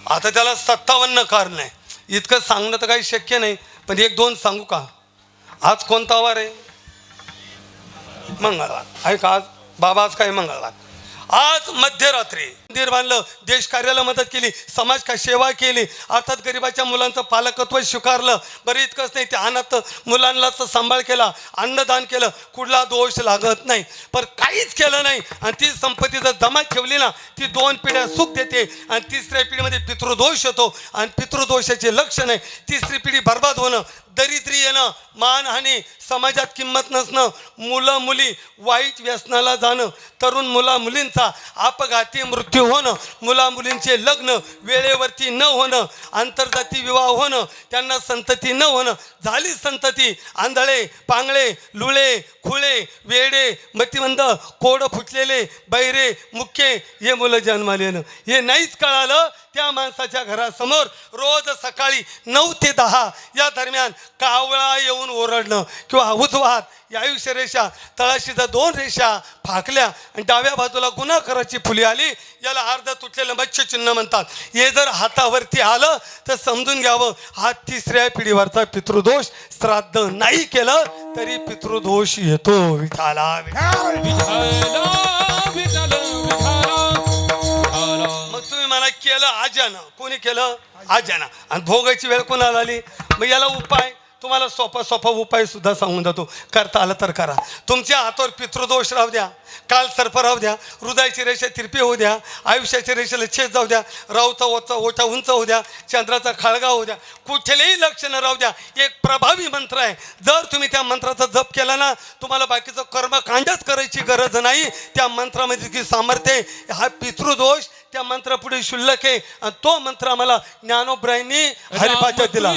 आता त्याला 57 कारण आहे, इतकं सांगणं तर काही शक्य नाही, पण 1-2 सांगू का? आज कोणता वार आहे? मंगळवार आहे का? आज बाबा आज काय मंगळवार, आज मध्यरात्री मंदिर बांधलं, देश कार्याला मदत केली, समाज का सेवा केली, अर्थात गरिबाच्या मुलांचं पालकत्व स्वीकारलं. बरं इतकंच नाही, ते अनाथ मुलांनाच सांभाळ केला, अन्नदान केलं, कुठला दोष लागत नाही. पण काहीच केलं नाही आणि ती संपत्ती जर जमा ठेवली ना, ती 2 पिढ्या सुख देते आणि 3ऱ्या पिढीमध्ये पितृदोष होतो आणि पितृदोषाचे लक्षण आहे 3री पिढी बर्बाद होणं, दरिद्री येणं, मानहानी, समाजात किंमत नसणं, मुलं मुली वाईट व्यसनाला जाणं, तरुण मुला मुलींचा अपघाती मृत्यू होणं, मुला मुलींचे लग्न वेळेवरती न होणं, आंतरजाती विवाह होणं, त्यांना संतती न होणं, झाली संतती आंधळे पांगळे लुळे खुळे वेडे मतिमंद कोड फुटलेले बैरे मुख्य हे मुलं जन्माला येणं. हे नाहीच कळालं, त्या माणसाच्या घरासमोर रोज सकाळी 9 ते 10 या दरम्यान कावळा येऊन ओरडणं किंवा उजवात या आयुष्य रेषा तळाशीचा 2 रेषा फाकल्या आणि डाव्या बाजूला गुन्हाखोराची फुली आली, याला अर्ध तुटलेलं मत्स्यचिन्ह म्हणतात. हे जर हातावरती आलं तर समजून घ्यावं, हा 3ऱ्या पिढीवरचा पितृदोष. श्राद्ध नाही केलं तरी पितृदोष येतो. विठाला मग तुम्ही मला केलं आज्यानं, कोणी केलं? आज्यानं. आणि भोगायची वेळ कोणाला आली? मग याला उपाय तुम्हाला सोपा उपाय सुद्धा सांगून जातो, करता आलं तर करा. तुमच्या हातावर पितृदोष राहू द्या, काल सर्प राहू द्या, हृदयाची रेषा तिरपी होऊ द्या, आयुष्याच्या रेषेला छेद जाऊ द्या, राऊचा ओटा उंच होऊ द्या, चंद्राचा खळगा होऊ द्या, कुठलेही लक्षणं राहू द्या, एक प्रभावी मंत्र आहे. जर तुम्ही त्या मंत्राचा जप केला ना, तुम्हाला बाकीचं कर्मकांडच करायची गरज नाही. त्या मंत्रामध्ये की सामर्थ्य आहे, हा पितृदोष त्या मंत्रापुढे शुल्लक आहे. आणि तो मंत्र आम्हाला ज्ञानोबरायांनी हरिपाठात दिला.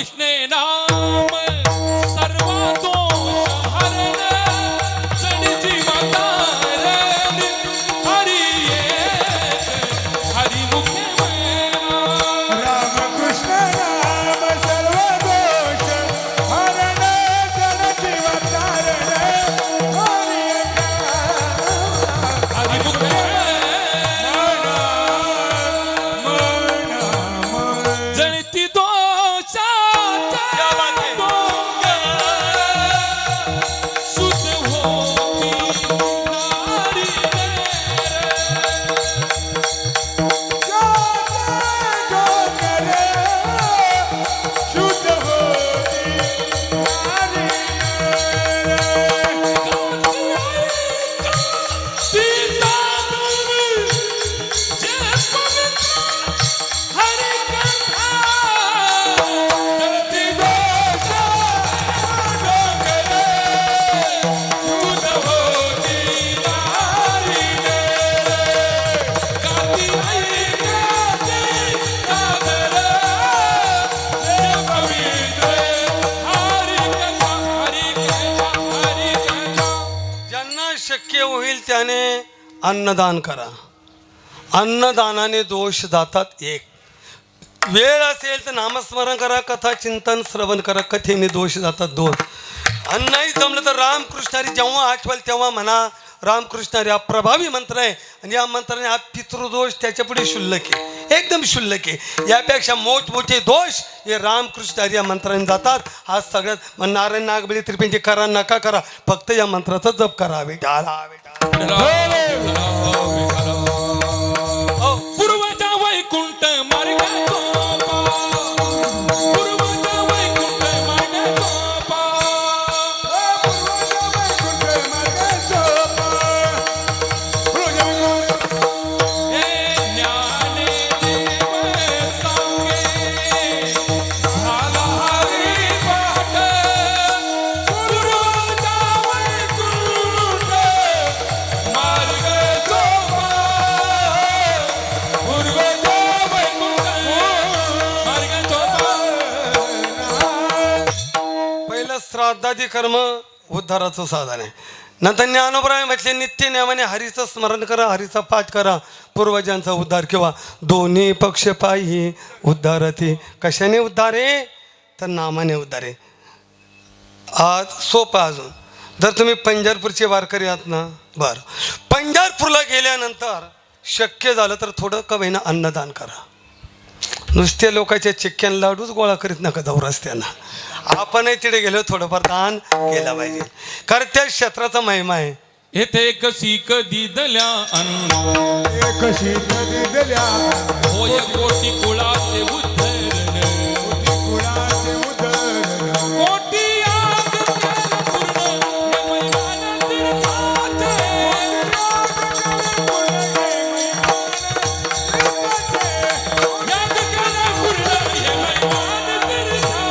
त्याने अन्नदान करा. अन्नदानाने दोष जातात. एक वेळ असेल तर नामस्मरण करा, कथा चिंतन श्रवण करा, कथेने दोष जातात 2. अन्नही जमलं तर रामकृष्णारी जेव्हा आठवल तेव्हा म्हणा रामकृष्णारी. हा प्रभावी मंत्र आहे आणि या मंत्राने हा पितृदोष त्याच्यापुढे शुल्लक आहे, एकदम शुल्लक आहे. यापेक्षा मोठमोठे दोष हे रामकृष्णारी या मंत्राने जातात. हा सगळ्यात नारायण नागबळी त्रिपिंडी करा नका करा, फक्त या मंत्राचा जप करा. पूर्वजा वैकुंठ मार्ग श्राद्धादी कर्म उद्धाराचं साधन आहे. नंतर ज्ञानोबराय म्हटले नित्य नियमाने हरीचं स्मरण करा, हरीचा पाठ करा, पूर्वजांचा उद्धार किंवा दोन्ही पक्ष पायी उद्धारती. कशाने उद्धार आहे तर नामाने उद्धार आहे. आज सोपं अजून जर तुम्ही पंढरपूरचे वारकरी आहात ना बरं पंढरपूरला गेल्यानंतर शक्य झालं तर थोडं का होईना अन्नदान करा. नुसते लोकांच्या चिक्क्यान लाडूच गोळा करीत नका जाऊ रस्त्यानं. आपणही तिथे गेलो थोडंफार दान केलं पाहिजे कारण त्या क्षेत्राचा महिमा आहे. येथे कशी कधी दल्या अन्न कशी नदी दिल्या होय कोटी कुळाचे उद्धरण कुळाचे उदरण कोटी याग केलं पूर्ण हे मैदान तीर्थाचे. याग केलं पूर्ण हे मैदान तीर्थाचे.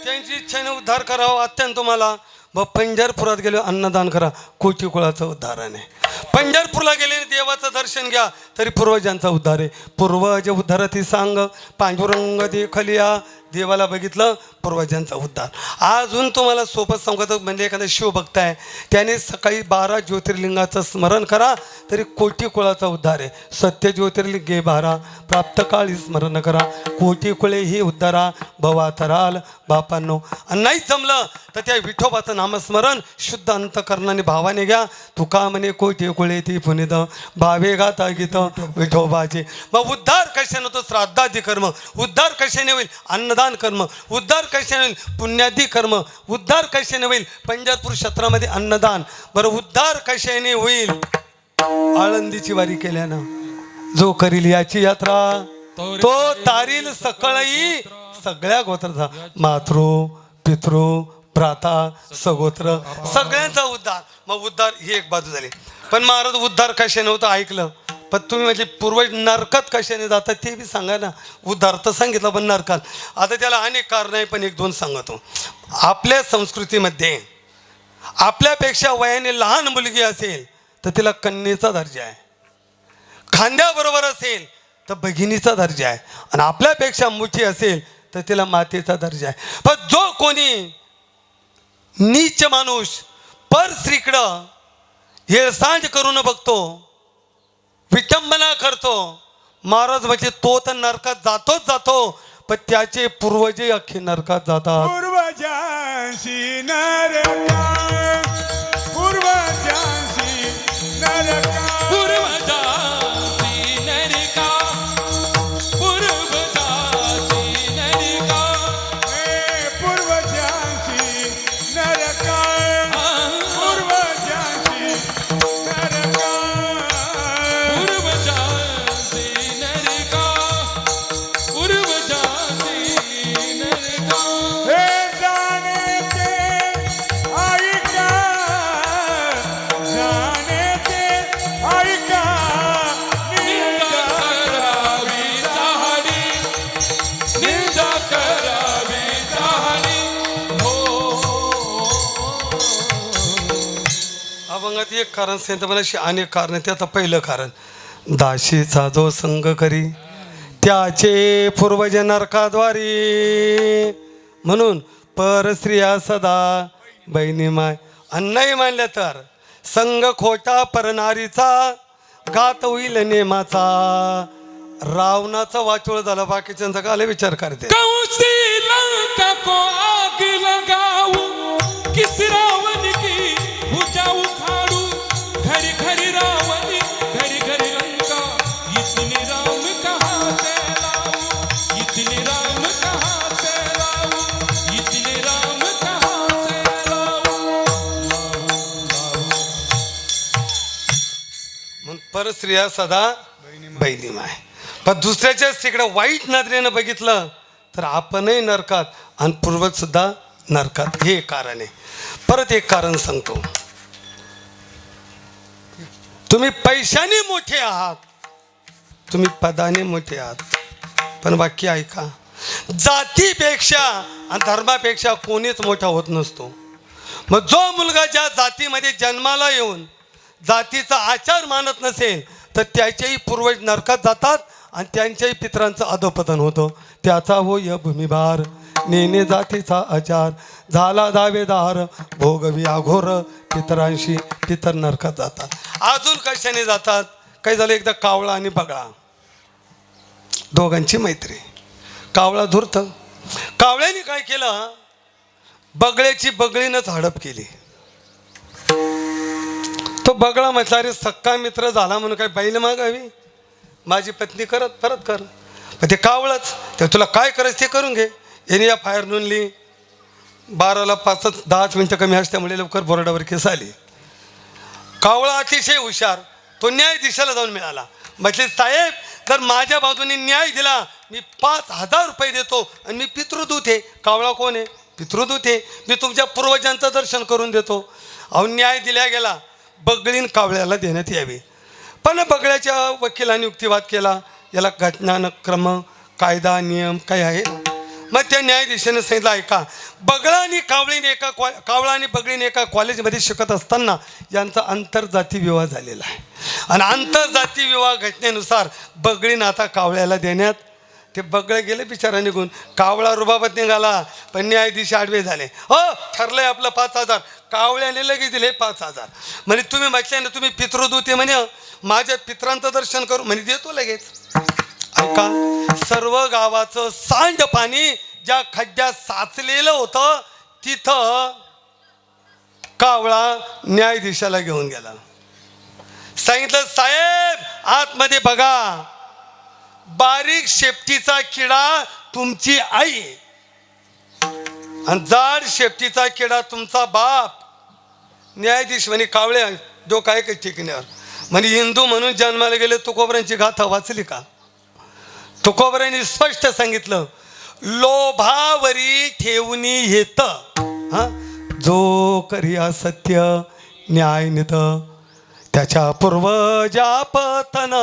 त्यांची इच्छेने उद्धार करावा अत्यंत तुम्हाला मग पंढरपुरात गेलो अन्नदान करा कोटी कुळाचं उद्धारण आहे. पंढरपूरला गेले देवाचं दर्शन घ्या तरी पूर्वजांचा उद्धार आहे. पूर्वज उद्धारती सांग पांडुरंग देखलिया देवाला बघितलं पूर्वजांचा उद्धार. अजून तुम्हाला सोबत सांगतो म्हणजे एखादा शिवभक्त आहे त्याने सकाळी 12 ज्योतिर्लिंगाचं स्मरण करा तरी कोटी कुळाचा उद्धार आहे. सत्य ज्योतिर्लिंगे 12 प्राप्त काळी स्मरण करा कोटी कुळे ही उद्धारा भवा तराल बापांनो. आणि नाहीच जमलं तर त्या विठोबाचं नामस्मरण शुद्ध अंतकरणाने भावाने घ्या. तुका म्हणे कोटी कुळे ती पुनित भावे गाता गीत विठोबाचे. मग उद्धार कशाने होतो श्राद्धादी कर्म. उद्धार कशाने होईल अन्नदान कर्म. उद्धार कशाने होईल पुण्यादी कर्म. उद्धार कशाने होईल पंढरपूर क्षेत्रामध्ये अन्नदान. बरं उद्धार कशाने होईल आळंदीची वारी केल्यानं. जो करील याची यात्रा तो तारील सकळई सगळ्या गोत्राचा मातृ पितृ भ्राता सगोत्र सगळ्यांचा उद्धार. मग उद्धार ही एक बाजू झाली. पण महाराज उद्धार कशाने होतं ऐकलं पण तुम्ही म्हणजे पूर्वज नरकात कशाने जातात ते बी सांगा ना. उद्धार तर सांगितलं पण नरकात आता त्याला अनेक कारण आहे पण एक दोन सांगतो. आपल्या संस्कृतीमध्ये आपल्यापेक्षा वयाने लहान मुलगी असेल तर तिला कन्येचा दर्जा आहे. खांद्याबरोबर असेल तर भगिनीचा दर्जा आहे आणि आपल्यापेक्षा मोठी असेल तर तिला मातेचा दर्जा आहे. पण जो कोणी नीच माणूस पर स्त्रीकडं हेळसांड करून बघतो विटंबना करतो महाराज म्हणजे तो तर नरकात जातोच जातो पण त्याचे पूर्वजही अख्खे नरकात जातात. पूर्वजांशी नरका पूर्वजांशी नरका पूर्वजाची नरिका पूर्वजाची नरिका पूर्वजांशी नरका पूर्वजांशी नरका पूर्वजाची नरिका पूर्वजाची नरिका. हे जाणे ते ऐका जाणे ते ऐका निंदा करावी चाहडी निंदा करावी चाहडी हो. अभंगात एक कारण सांगितलं मला अनेक कारण त्याचं पहिलं कारण दाशीचा जो संग करी त्याचे पूर्वज नरकाद्वारी म्हणून परस्त्रिया सदा बहिणी माय. आणि नाही मानल्या तर संग खोटा परनारीचा घात होईल नेमाचा. रावणाचा वाचोळ झाला बाकीच्यांचा काले विचार करते. कौसी लंका को आग लगाऊ किस रावण की भुजा उखाड़ू घरी घरी रावण घरी घरी लंका इतने राम कहाँ से लाऊं इतने राम कहाँ से लाऊं इतने राम कहाँ से लाऊं. म्हणून परस्त्रिया सदा बहिणी माय. पण दुसऱ्याच्या स्त्रीकडे वाईट नजरेनं बघितलं तर आपणही नरकात आणि पूर्वज सुद्धा नरकात. हे एक कारण आहे. परत एक कारण सांगतो. तुम्ही पैशाने मोठे आहात तुम्ही पदाने मोठे आहात पण वाक्य ऐका जातीपेक्षा आणि धर्मापेक्षा कोणीच मोठा होत नसतो. मग जो मुलगा ज्या जातीमध्ये जन्माला येऊन जातीचा आचार मानत नसेल तर त्याचेही पूर्वज नरकात जातात आणि त्यांच्याही पितरांचं अधोपतन होतं. त्याचा होय भूमिभार नेने जातीचा आचार झाला दावेदार भोगवी अघोर पितरांशी पितर नरकात जातात. अजून कशाने जातात काही झालं एकदा कावळा आणि बगळा दोघांची मैत्री. कावळा धुरतं कावळ्याने काय केलं, बगळ्याची बगळीनंच हडप केली. तो बगळा म्हटला, अरे सक्का मित्र झाला म्हणून काय बैल मागावी, माझी पत्नी परत कर. पण ते कावळच, ते तुला काय करायचं ते करून घे. याने या फायर नोंदली. 12ला 5-10 मिनटं कमी असल्यामुळे लवकर बोर्डावर केस आली. कावळा अतिशय हुशार, तो न्यायाधीशाला जाऊन मिळाला. म्हटले, साहेब जर माझ्या बाजूने न्याय दिला मी 5,000 रुपये देतो आणि मी पितृदूत आहे. कावळा कोण आहे? पितृदूत आहे. मी तुमच्या पूर्वजांचं दर्शन करून देतो. अहो न्याय दिला गेला, बगळीन कावळ्याला देण्यात यावी. पण बगळ्याच्या वकिलांनी युक्तिवाद केला, याला घटनाक्रम कायदा नियम काय आहे. मग त्या न्यायाधीशाने सांगितलं, ऐका, कावळा आणि बगळीने एका कॉलेजमध्ये शिकत असताना यांचा आंतरजाती विवाह झालेला आहे. आणि आंतरजाती विवाह घटनेनुसार बगळीन आता कावळ्याला देण्यात. ते बगळे गेले बिचारा निघून, कावळा रुबाबत निघाला. पण न्यायाधीश आडवे झाले. हो ठरलंय आपलं 5,000. कावळ्याने लगेच दिले 5,000. म्हणजे तुम्ही म्हटले ना तुम्ही पितृदूत आहे म्हणे, माझ्या पित्रांचं दर्शन करू म्हणे, देतो लगेच. ऐका, सर्व गावाचं सांड पाणी ज्या खड्ड्यात साचलेलं होतं तिथं कावळा न्यायाधीशाला घेऊन गेला. सांगितलं, साहेब आतमध्ये बघा, बारीक शेपटीचा किडा तुमची आई आणि जाड शेपटीचा किडा तुमचा बाप. न्यायाधीश म्हणे, कावळ्या जो काय काही टिकण्यावर म्हणे, हिंदू म्हणून जन्माला गेले तुकोबऱ्यांची गाथा वाचली का? तुकोबऱ्यांनी स्पष्ट सांगितलं, लोभावरी ठेवणी येत जो करी असत्य न्याय नित, त्याच्या पूर्वजा पतन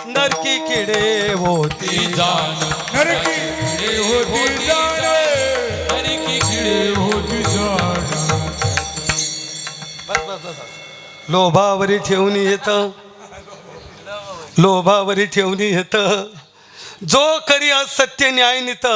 नरकी किडे होती जाण, नरकी किडे होती जाण, नरकी किडे होती जाण. बस. लोभावरी ठेवणी येत, लोभावरी ठेवणी येत, जो करी असत्य न्याय नित,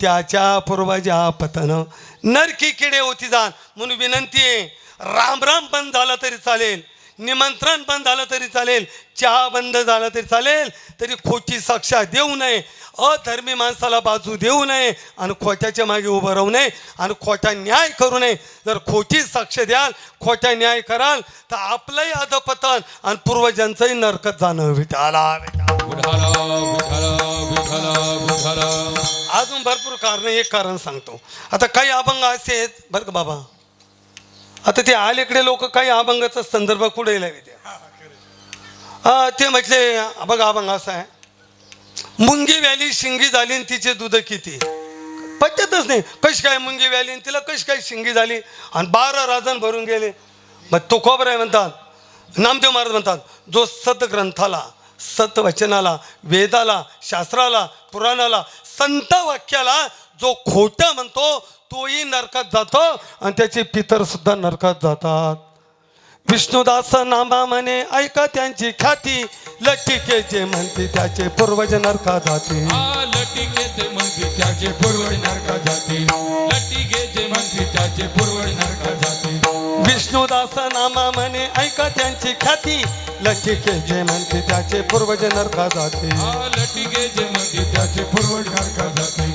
त्याच्या पूर्वजा पतन नरकी किडे होती जाण. म्हणून विनंती आहे, राम राम बंद झाला तरी चालेल, निमंत्रण बंद झालं तरी चालेल, चहा बंद झाला तरी चालेल, तरी खोटी साक्षा देऊ नये, अधर्मी माणसाला बाजू देऊ नये आणि खोट्याच्या मागे उभं राहू नये आणि खोटा न्याय करू नये. जर खोटी साक्ष द्याल, खोटा न्याय कराल तर आपलंही अधपतन आणि पूर्वजांचंही नरकत जाणं. अजून भरपूर कारण, एक कारण सांगतो. आता काही अभंग असे आहेत बरं का बाबा, आता ते अलीकडे लोक काही अभंगाचा संदर्भ कुठे ते म्हटले, बघा अभंग असा आहे, मुंगी व्याली शिंगी झाली आणि तिचे दूध किती. पद्धतच नाही, कशी काय मुंगी व्याली आणि तिला कशी काय शिंगी झाली आणि 12 राजन भरून गेले. मग तुकोबराय म्हणतात, नामदेव महाराज म्हणतात, जो सद्ग्रंथाला, सत्वचनाला, वेदाला, शास्त्राला, पुराणाला, संत वाक्याला जो खोटं म्हणतो तोही नरकात जातो आणि त्याचे पितर सुद्धा नरकात जातात. विष्णुदास नामा म्हणे ऐका त्यांची ख्याती, लटिकेचे म्हणते त्याचे पूर्वज नरकात जाते. लटिकेचे म्हणते त्याचे पूर्वज नरकात जाते. लटिकेचे म्हणते त्याचे पूर्वज नरकात जाते. विष्णुदास नामा म्हणे ऐका त्यांची ख्याती, लटिकेचे म्हणते त्याचे पूर्वज नरकात जाते. लटिकेचे म्हणते त्याचे पूर्वज नरकात जाते.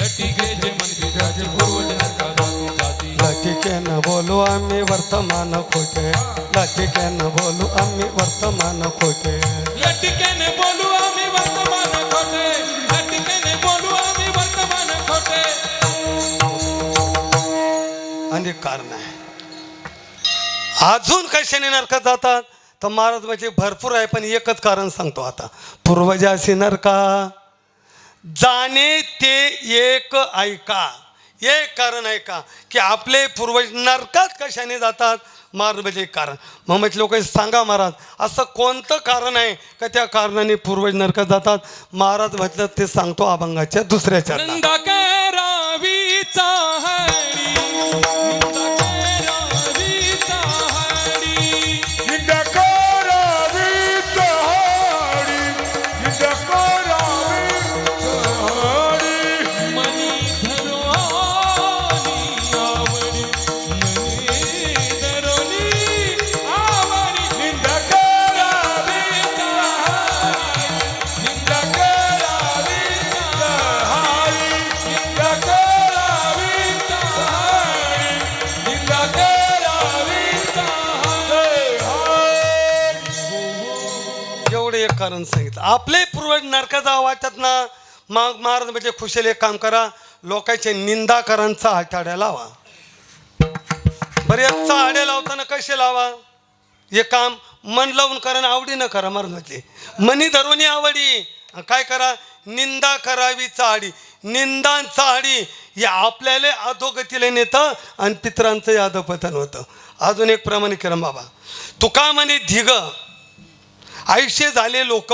लटिकेचे म्हणते त्याचे पूर्वज नरकात जाते. लटिकेनं बोलू आम्ही वर्तमान खोटे, लटिकेनं बोलू आम्ही वर्तमान खोटे. लटिकेने बोलू आम्ही वर्तमान खोटे. लटिकेने बोलू आम्ही वर्तमान खोटे. अनेक कारण आहे. अजून कशाने नरकात जातात तर महाराज म्हणजे भरपूर आहे, पण एकच कारण सांगतो आता. पूर्वजाशी नरका जाणे ते एक ऐका, एक कारण ऐका की आपले पूर्वज नरकात कशाने जातात. महाराज म्हणजे कारण. मग म्हटलं लोक सांगा महाराज असं कोणतं कारण आहे का त्या कारणाने पूर्वज नरकात जातात. महाराज म्हटलं ते सांगतो अभंगाच्या दुसऱ्या चरणात. एवढं एक कारण सांगितलं. आपले पूर्वज नरकाचा वाटत ना, मग महाराज म्हणजे खुशाल एक काम करा, लोकांच्या निंदाकरांचा आठाड्या लावा. बरं याचा आड्या लावताना कसे लावा? हे काम मन लावून करा ना, आवडीनं करा. महाराज म्हटले मनी धरून आवडी. काय करा? निंदा करावी चाडी. निंदा चाडी हे आपल्याला अधोगतीला नेतं आणि पितरांचं अधोपतन होतं. अजून एक प्रमाणीकरण बाबा, तुका म्हणे धिग आयुष्य झाले लोक,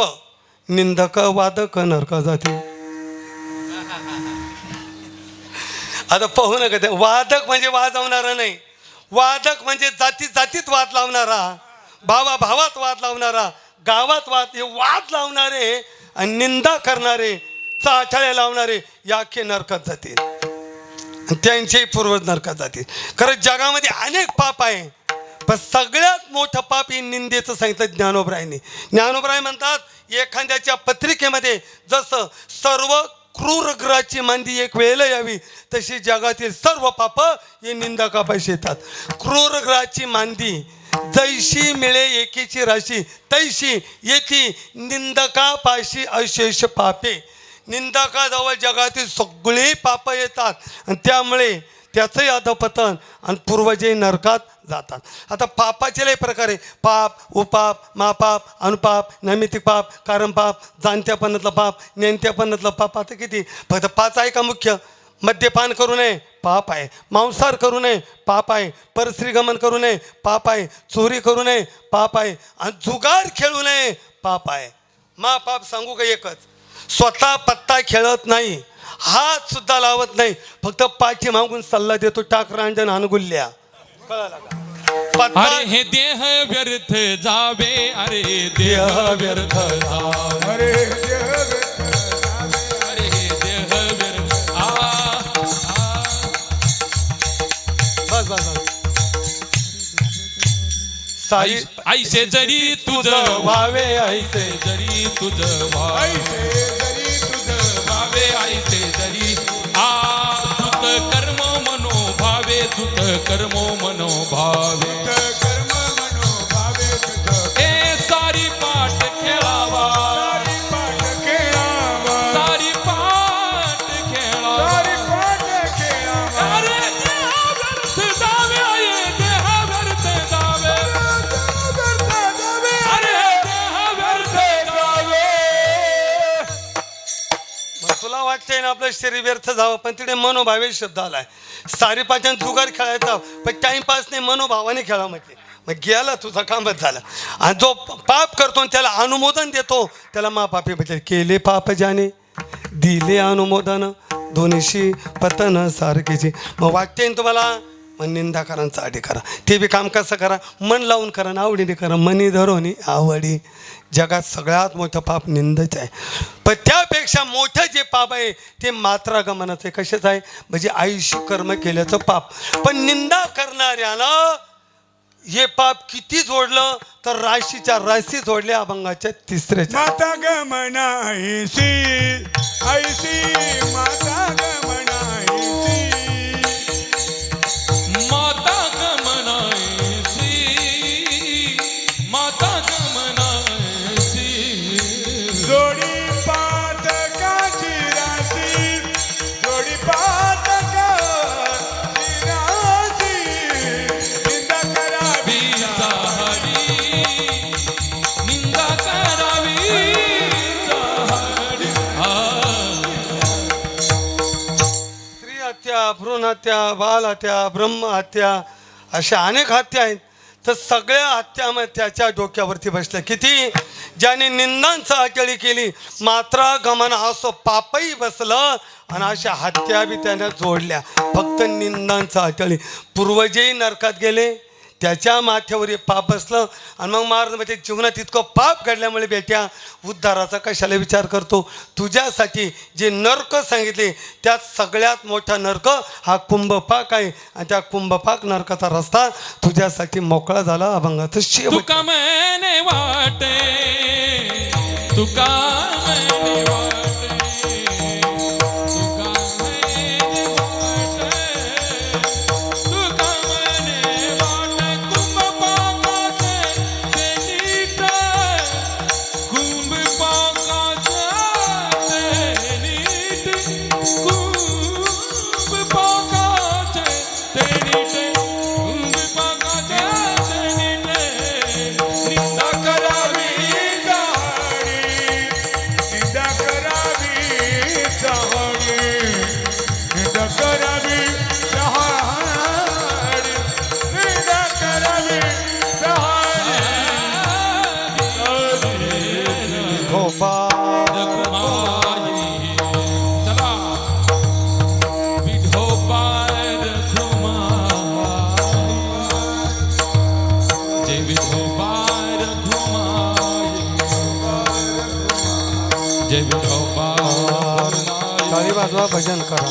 निंदक वादक नरक जाते. आता पाहू नका ते वादक म्हणजे वाजवणारा नाही, वादक म्हणजे जातीत जातीत वाद लावणारा, भावा भावात वाद लावणारा, गावात वाद हे वाद लावणारे आणि निंदा करणारे, चाठळे लावणारे या अख्खे नरकात जातील. त्यांचेही पूर्वज नरकात जातील. खरं जगामध्ये अनेक पाप आहे, पण सगळ्यात मोठं पाप हे निंदेचं सांगितलं ज्ञानोबरायांनी. ज्ञानोबराय म्हणतात एखाद्याच्या पत्रिकेमध्ये जसं सर्व क्रूर ग्रहाची मांदी एक वेळेला यावी, तशी जगातील सर्व पाप हे निंदकापाशी येतात. क्रूर ग्रहाची मांदी जैशी मिळे एकीची राशी, तैशी येती निंदकापाशी अशेष पापे. निंदकाजवळ जगातील सगळे पाप येतात आणि त्यामुळे त्याचंही अधपतन आणि पूर्वजही नरकात जातात. आता पापाचे लय प्रकार आहे. पाप, उपाप, मापाप, अनुपाप, नैमित्तिक पाप, कारण पाप, जाणत्यापणातलं पाप, नेणत्यापणातलं पाप. आता किती? फक्त 5 आहे का मुख्य? मद्यपान करू नये पाप आहे, मांसाहार करू नये पाप आहे, परस्त्रीगमन करू नये पाप आहे, चोरी करू नये पाप आहे, आणि जुगार खेळू नये पाप आहे. पाप सांगू का एकच, स्वतः पत्ता खेळत नाही, हात सुद्धा लावत नाही, फक्त पाठी मागून सल्ला देतो, टाक रांजण अनुगुल्या. कळलं का? अरे हे देह व्यर्थ जावे, अरे देह व्यर्थ जावे, अरे देह व्यर्थ अरे हे देह व्यर्थ बस बस बस. साई ऐसे जरी तुझं व्हावे ऐसे जरी तुझं व्हावे, ऐसे जरी तुझं भावे ऐसे जरी दूत कर्म मनोभावे, दूत कर्म मनोभावे, कर्म मनोभावे तुझं हे सारी पाठ खेळावा, सारी पाठ खेळावा, सारी पाठ खेळावा. सारी पाठ खेळावा. अरे देह व्यर्थ जावे, अये देह व्यर्थ जावे, अरे देह व्यर्थ जावे. मग तुला वाटतंय ना आपलं शरीर व्यर्थ जावं, पण तिथे मनोभावे शब्द आलाय. सारी पाचन जुगार खेळायचा, पण टाइमपास नाही, मनोभावाने खेळा म्हटले. मग गेला तुझा कामच झाला. आणि जो पाप करतो आणि त्याला अनुमोदन देतो त्याला महापापी म्हणजे. केले पाप ज्याने दिले अनुमोदन, दोन्हीशी पतन सारखेची. मग वाटते ना तुम्हाला, मग निंदाकारांचा आडी करा. ते बी काम कसं करा? मन लावून करा ना, आवडीने करा. मनी धरोनी आवडी. जगात सगळ्यात मोठं पाप निंदच आहे, पण त्यापेक्षा मोठं जे पाप आहे ते मात्रागमनाचं आहे. कशाचं आहे? म्हणजे आयुष्य कर्म केल्याचं पाप. पण निंदा करणाऱ्याला हे पाप किती जोडलं तर राशीच्या राशी जोडल्या, अभंगाच्या 3ऱ्या. माता गमना ऐसी ऐसी माता गमना ऐसी, माता गमनायसी, माता गमनायसी, जोडी पातकाची राशी, जोडी पातकाची राशी, निंदा करावी चाहडी, निंदा करावी चाहडी. स्त्री हत्या, भ्रूण हत्या, बाल हत्या, ब्रह्म हत्या, अशा अनेक हत्या आहेत. तर सगळ्या हत्या त्याच्या डोक्यावरती बसल्या. किती? ज्याने निंदांचा अटळी केली, मात्रा गमन असं पापही बसलं आणि अशा हत्या बी त्याने जोडल्या. फक्त निंदांचा अटळी. पूर्वजही नरकात गेले, त्याच्या माथ्यावर हे पाप बसलं. आणि मग महाराज म्हणजे जीवनात इतकं पाप घडल्यामुळे बेट्या उद्धाराचा कशाला विचार करतो? तुझ्यासाठी जे नरक सांगितले त्यात सगळ्यात मोठा नरक हा कुंभपाक आहे, आणि त्या कुंभपाक नरकाचा रस्ता तुझ्यासाठी मोकळा झाला. अभंगाचं शेवट. तुका मैने वाटे, तुका मैने वाटे, तुका मैने वाटे, तुका मैने वाटे, कुंभपाकाचे ते नीट, रखुमाई चला विठोबा रखुमाई जय विठोबा रखुमाई जय विठोबा रखुमाई टाळी वाजवा भजन करा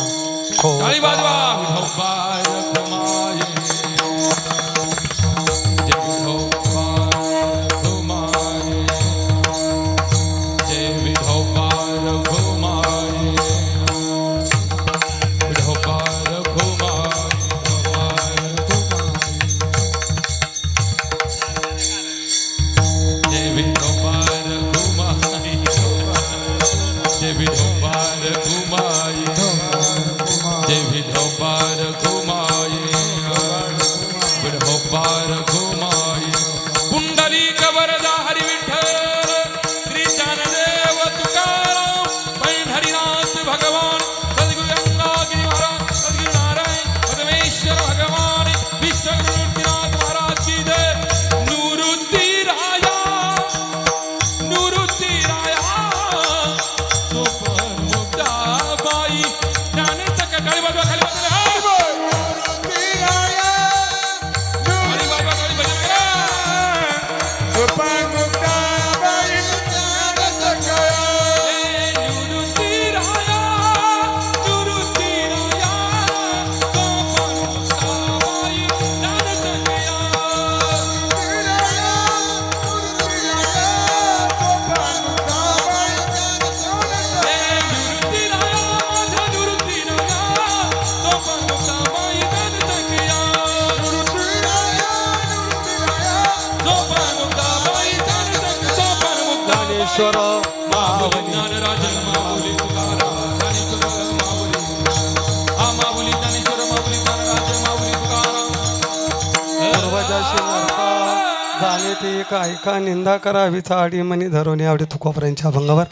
हो टाळी वाजवा विठोबा रखुमाई जय विठोबा रखुमाई जय विठोबा रखुमाई विठोबा रखुमाई जय विठोबा रखुमाई जय विठोबा रखुमाई जय विठोबा रखुमाई विठोबा रखुमाई पुंडलिक वरदा हरी विठ्ठल श्री ज्ञानदेव तुकाराम पैन हरिनाथ भगवान सद्गुरु गंगागिरी महाराज सद्गुरु नारायण पदमेश्वर भगवान विश्वगुरुनाथ महाराज की जय नूरुद्दी राया सोपन मुक्ताबाई ज्ञानेचा काळी बाजू खाली बसले हाय बोल काळी बाजू खाली भजन करा नूरुद्दी राया सोपन मुक्ताबाई ज्ञानेश्वर माऊली ज्ञानराज माऊली तुकाराम ज्ञानेश्वर माऊली माऊली ज्ञानेश्वर माऊली ज्ञानराज माऊली तुकाराम पूर्वजाशी नरका झाले ते ऐका निंदा करावी चाडी मनी धरून आवडी तुकोपर्यंतच्या अभंगावर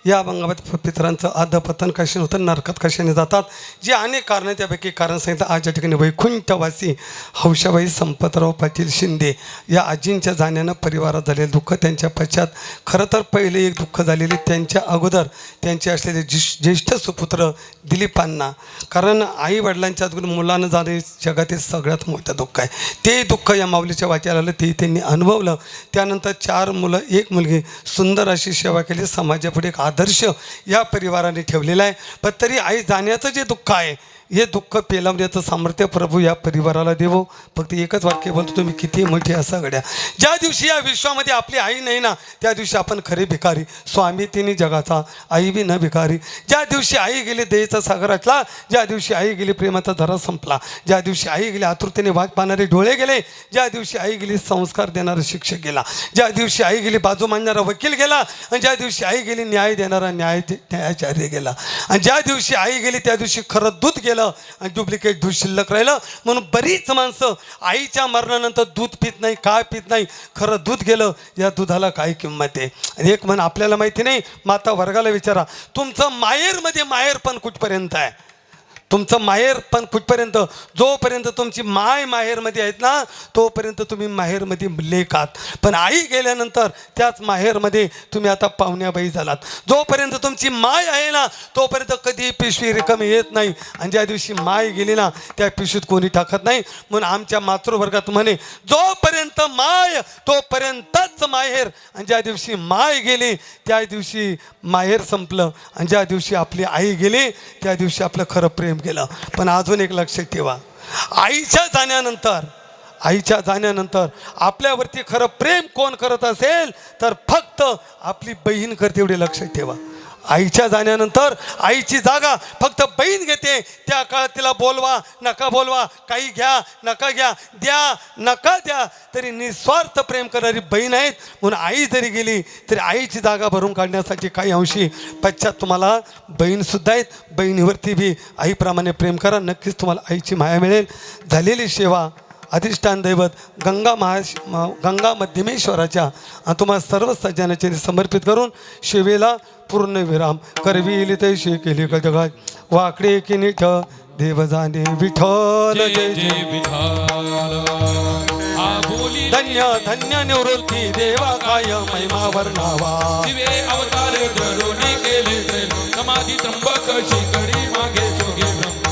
या अभंगात पितरांचं अधपतन कशाने होतं नरकात कशाने जातात जे अनेक कारण त्यापैकी कारण सांगितलं आज या ठिकाणी वैकुंठवासी हौशाबाई संपतराव पाटील शिंदे या आजींच्या जाण्यानं परिवारात झालेलं दुःख त्यांच्या पश्चात खरं तर पहिले एक दुःख झालेले त्यांच्या अगोदर त्यांचे असलेले ज्येष्ठ सुपुत्र दिलीपांना कारण आई वडिलांच्या अगोदर मुलानं जाणे जगातील सगळ्यात मोठं दुःख आहे ते दुःख या माऊलीच्या वाट्याला आलं ते त्यांनी अनुभवलं त्यानंतर 4 मुलं 1 मुलगी सुंदर अशी सेवा केली समाजापुढे एक आदर्श या परिवाराने ठेवलेला आहे पण तरी आई जाण्याचं जे दुःख आहे हे दुःख पेलवण्याचं सामर्थ्य प्रभू या परिवाराला देवो फक्त एकच वाक्य बोलतो तुम्ही किती मोठी असा घड्या ज्या दिवशी या विश्वामध्ये आपली आई नाही ना त्या दिवशी आपण खरे भिकारी स्वामी तिन्ही जगाचा आई बी न भिकारी ज्या दिवशी आई गेली दयेचा सागरातला ज्या दिवशी आई गेली प्रेमाचा धरा संपला ज्या दिवशी आई गेली आतुरतेने वाट पाहणारे डोळे गेले ज्या दिवशी आई गेली संस्कार देणारा शिक्षक गेला ज्या दिवशी आई गेली बाजू मांडणारा वकील गेला आणि ज्या दिवशी आई गेली न्याय देणारा न्यायाचार्य गेला आणि ज्या दिवशी आई गेली त्या दिवशी खरं दूध गेलं आणि डुप्लिकेट दूध शिल्लक राहिलं म्हणून बरीच माणसं आईच्या मरणानंतर दूध पित नाही काय पित नाही खरं दूध गेलं या दुधाला काय किंमत आहे आणि एक म्हण आपल्याला माहिती नाही माता वर्गाला विचारा तुमचं माहेरमध्ये माहेरपण कुठपर्यंत आहे तुमचं माहेरपण कुठपर्यंत जोपर्यंत तुमची माहेरमध्ये आहेत ना तोपर्यंत तुम्ही माहेरमध्ये लेक आहात पण आई गेल्यानंतर त्याच माहेरमध्ये तुम्ही आता पाहुण्याबाई झालात जोपर्यंत तुमची माय आहे ना तोपर्यंत कधी पिशवी रिकामी येत नाही आणि ज्या दिवशी माय गेली ना त्या पिशवीत कोणी टाकत नाही म्हणून आमच्या मातृवर्गात म्हणे जोपर्यंत माय तोपर्यंतच माहेर आणि ज्या दिवशी माय गेली त्या दिवशी माहेर संपलं आणि ज्या दिवशी आपली आई गेली त्या दिवशी आपलं खरं प्रेम केलं पण अजून एक लक्षात ठेवा आईच्या जाण्यानंतर आपल्यावरती खरं प्रेम कोण करत असेल तर फक्त आपली बहीण करते एवढे लक्षात ठेवा आईच्या जाण्यानंतर आईची जागा फक्त बहीण घेते त्या काळात तिला बोलवा नका बोलवा काही घ्या नका घ्या द्या नका द्या तरी निस्वार्थ प्रेम करणारी बहीण आहेत म्हणून आई जरी गेली तरी आईची जागा भरून काढण्यासाठी काही अंशी पश्चात तुम्हाला बहीणसुद्धा आहेत बहिणीवरती बी आईप्रमाणे प्रेम करा नक्कीच तुम्हाला आईची माया मिळेल झालेली सेवा अधिष्ठान दैवत गंगा मध्यमेश्वराच्या तुम्हाला सर्व सज्जनाचे समर्पित करून शिवेला पूर्ण विराम करविली तैशी केली जगात वाकडे की निठ देव जाणे विठ्ठल जय जय विठ्ठल बोली धन्य धन्य निवृत्ती देवा काय महिमा वर्णावा शिवे अवतार धरून केले त्रैलोक समाधी त्र्यंबक शिखरी मागे जोगे ब्रह्म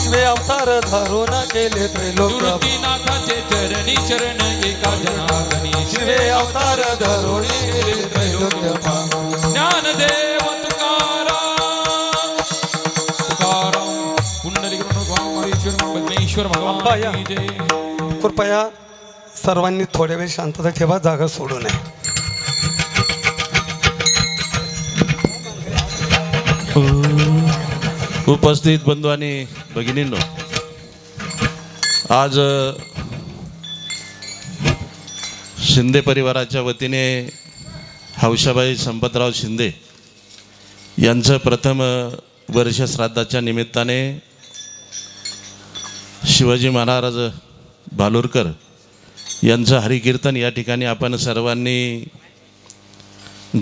शिवे अवतार धरून केले त्रैलोक्य निवृत्तीनाथाचे चरणी चरण एका जनार्दनी शिवे अवतार धरून केले त्रैलोक्य ज्ञानदेव तुकाराम पुंडलिक परमेश्वर अंबाया. भगवान की जय. कृपया सर्वांनी थोड्या वेळ शांतता ठेवा, जागा सोडू नये. उपस्थित बंधू आणि भगिनींनो, आज शिंदे परिवाराच्या वतीने हौशाबाई संपतराव शिंदे यांचं प्रथम वर्ष श्राद्धाच्या निमित्ताने शिवाजी महाराज भालुरकर यांचं हरिकीर्तन या ठिकाणी आपण सर्वांनी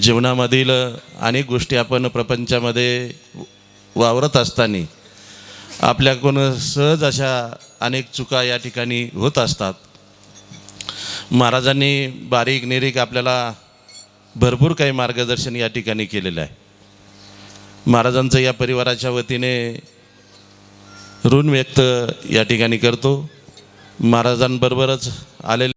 जीवनामधील अनेक गोष्टी आपण प्रपंचामध्ये वावरत असताना आपल्याकडून सहज अशा अनेक चुका या ठिकाणी होत असतात. महाराजांनी बारीक निरीक आपल्याला भरपूर काही मार्गदर्शन या ठिकाणी केलेलं आहे. महाराजांचं या परिवाराच्या वतीने ऋण व्यक्त या ठिकाणी करतो. महाराजांबरोबरच आलेले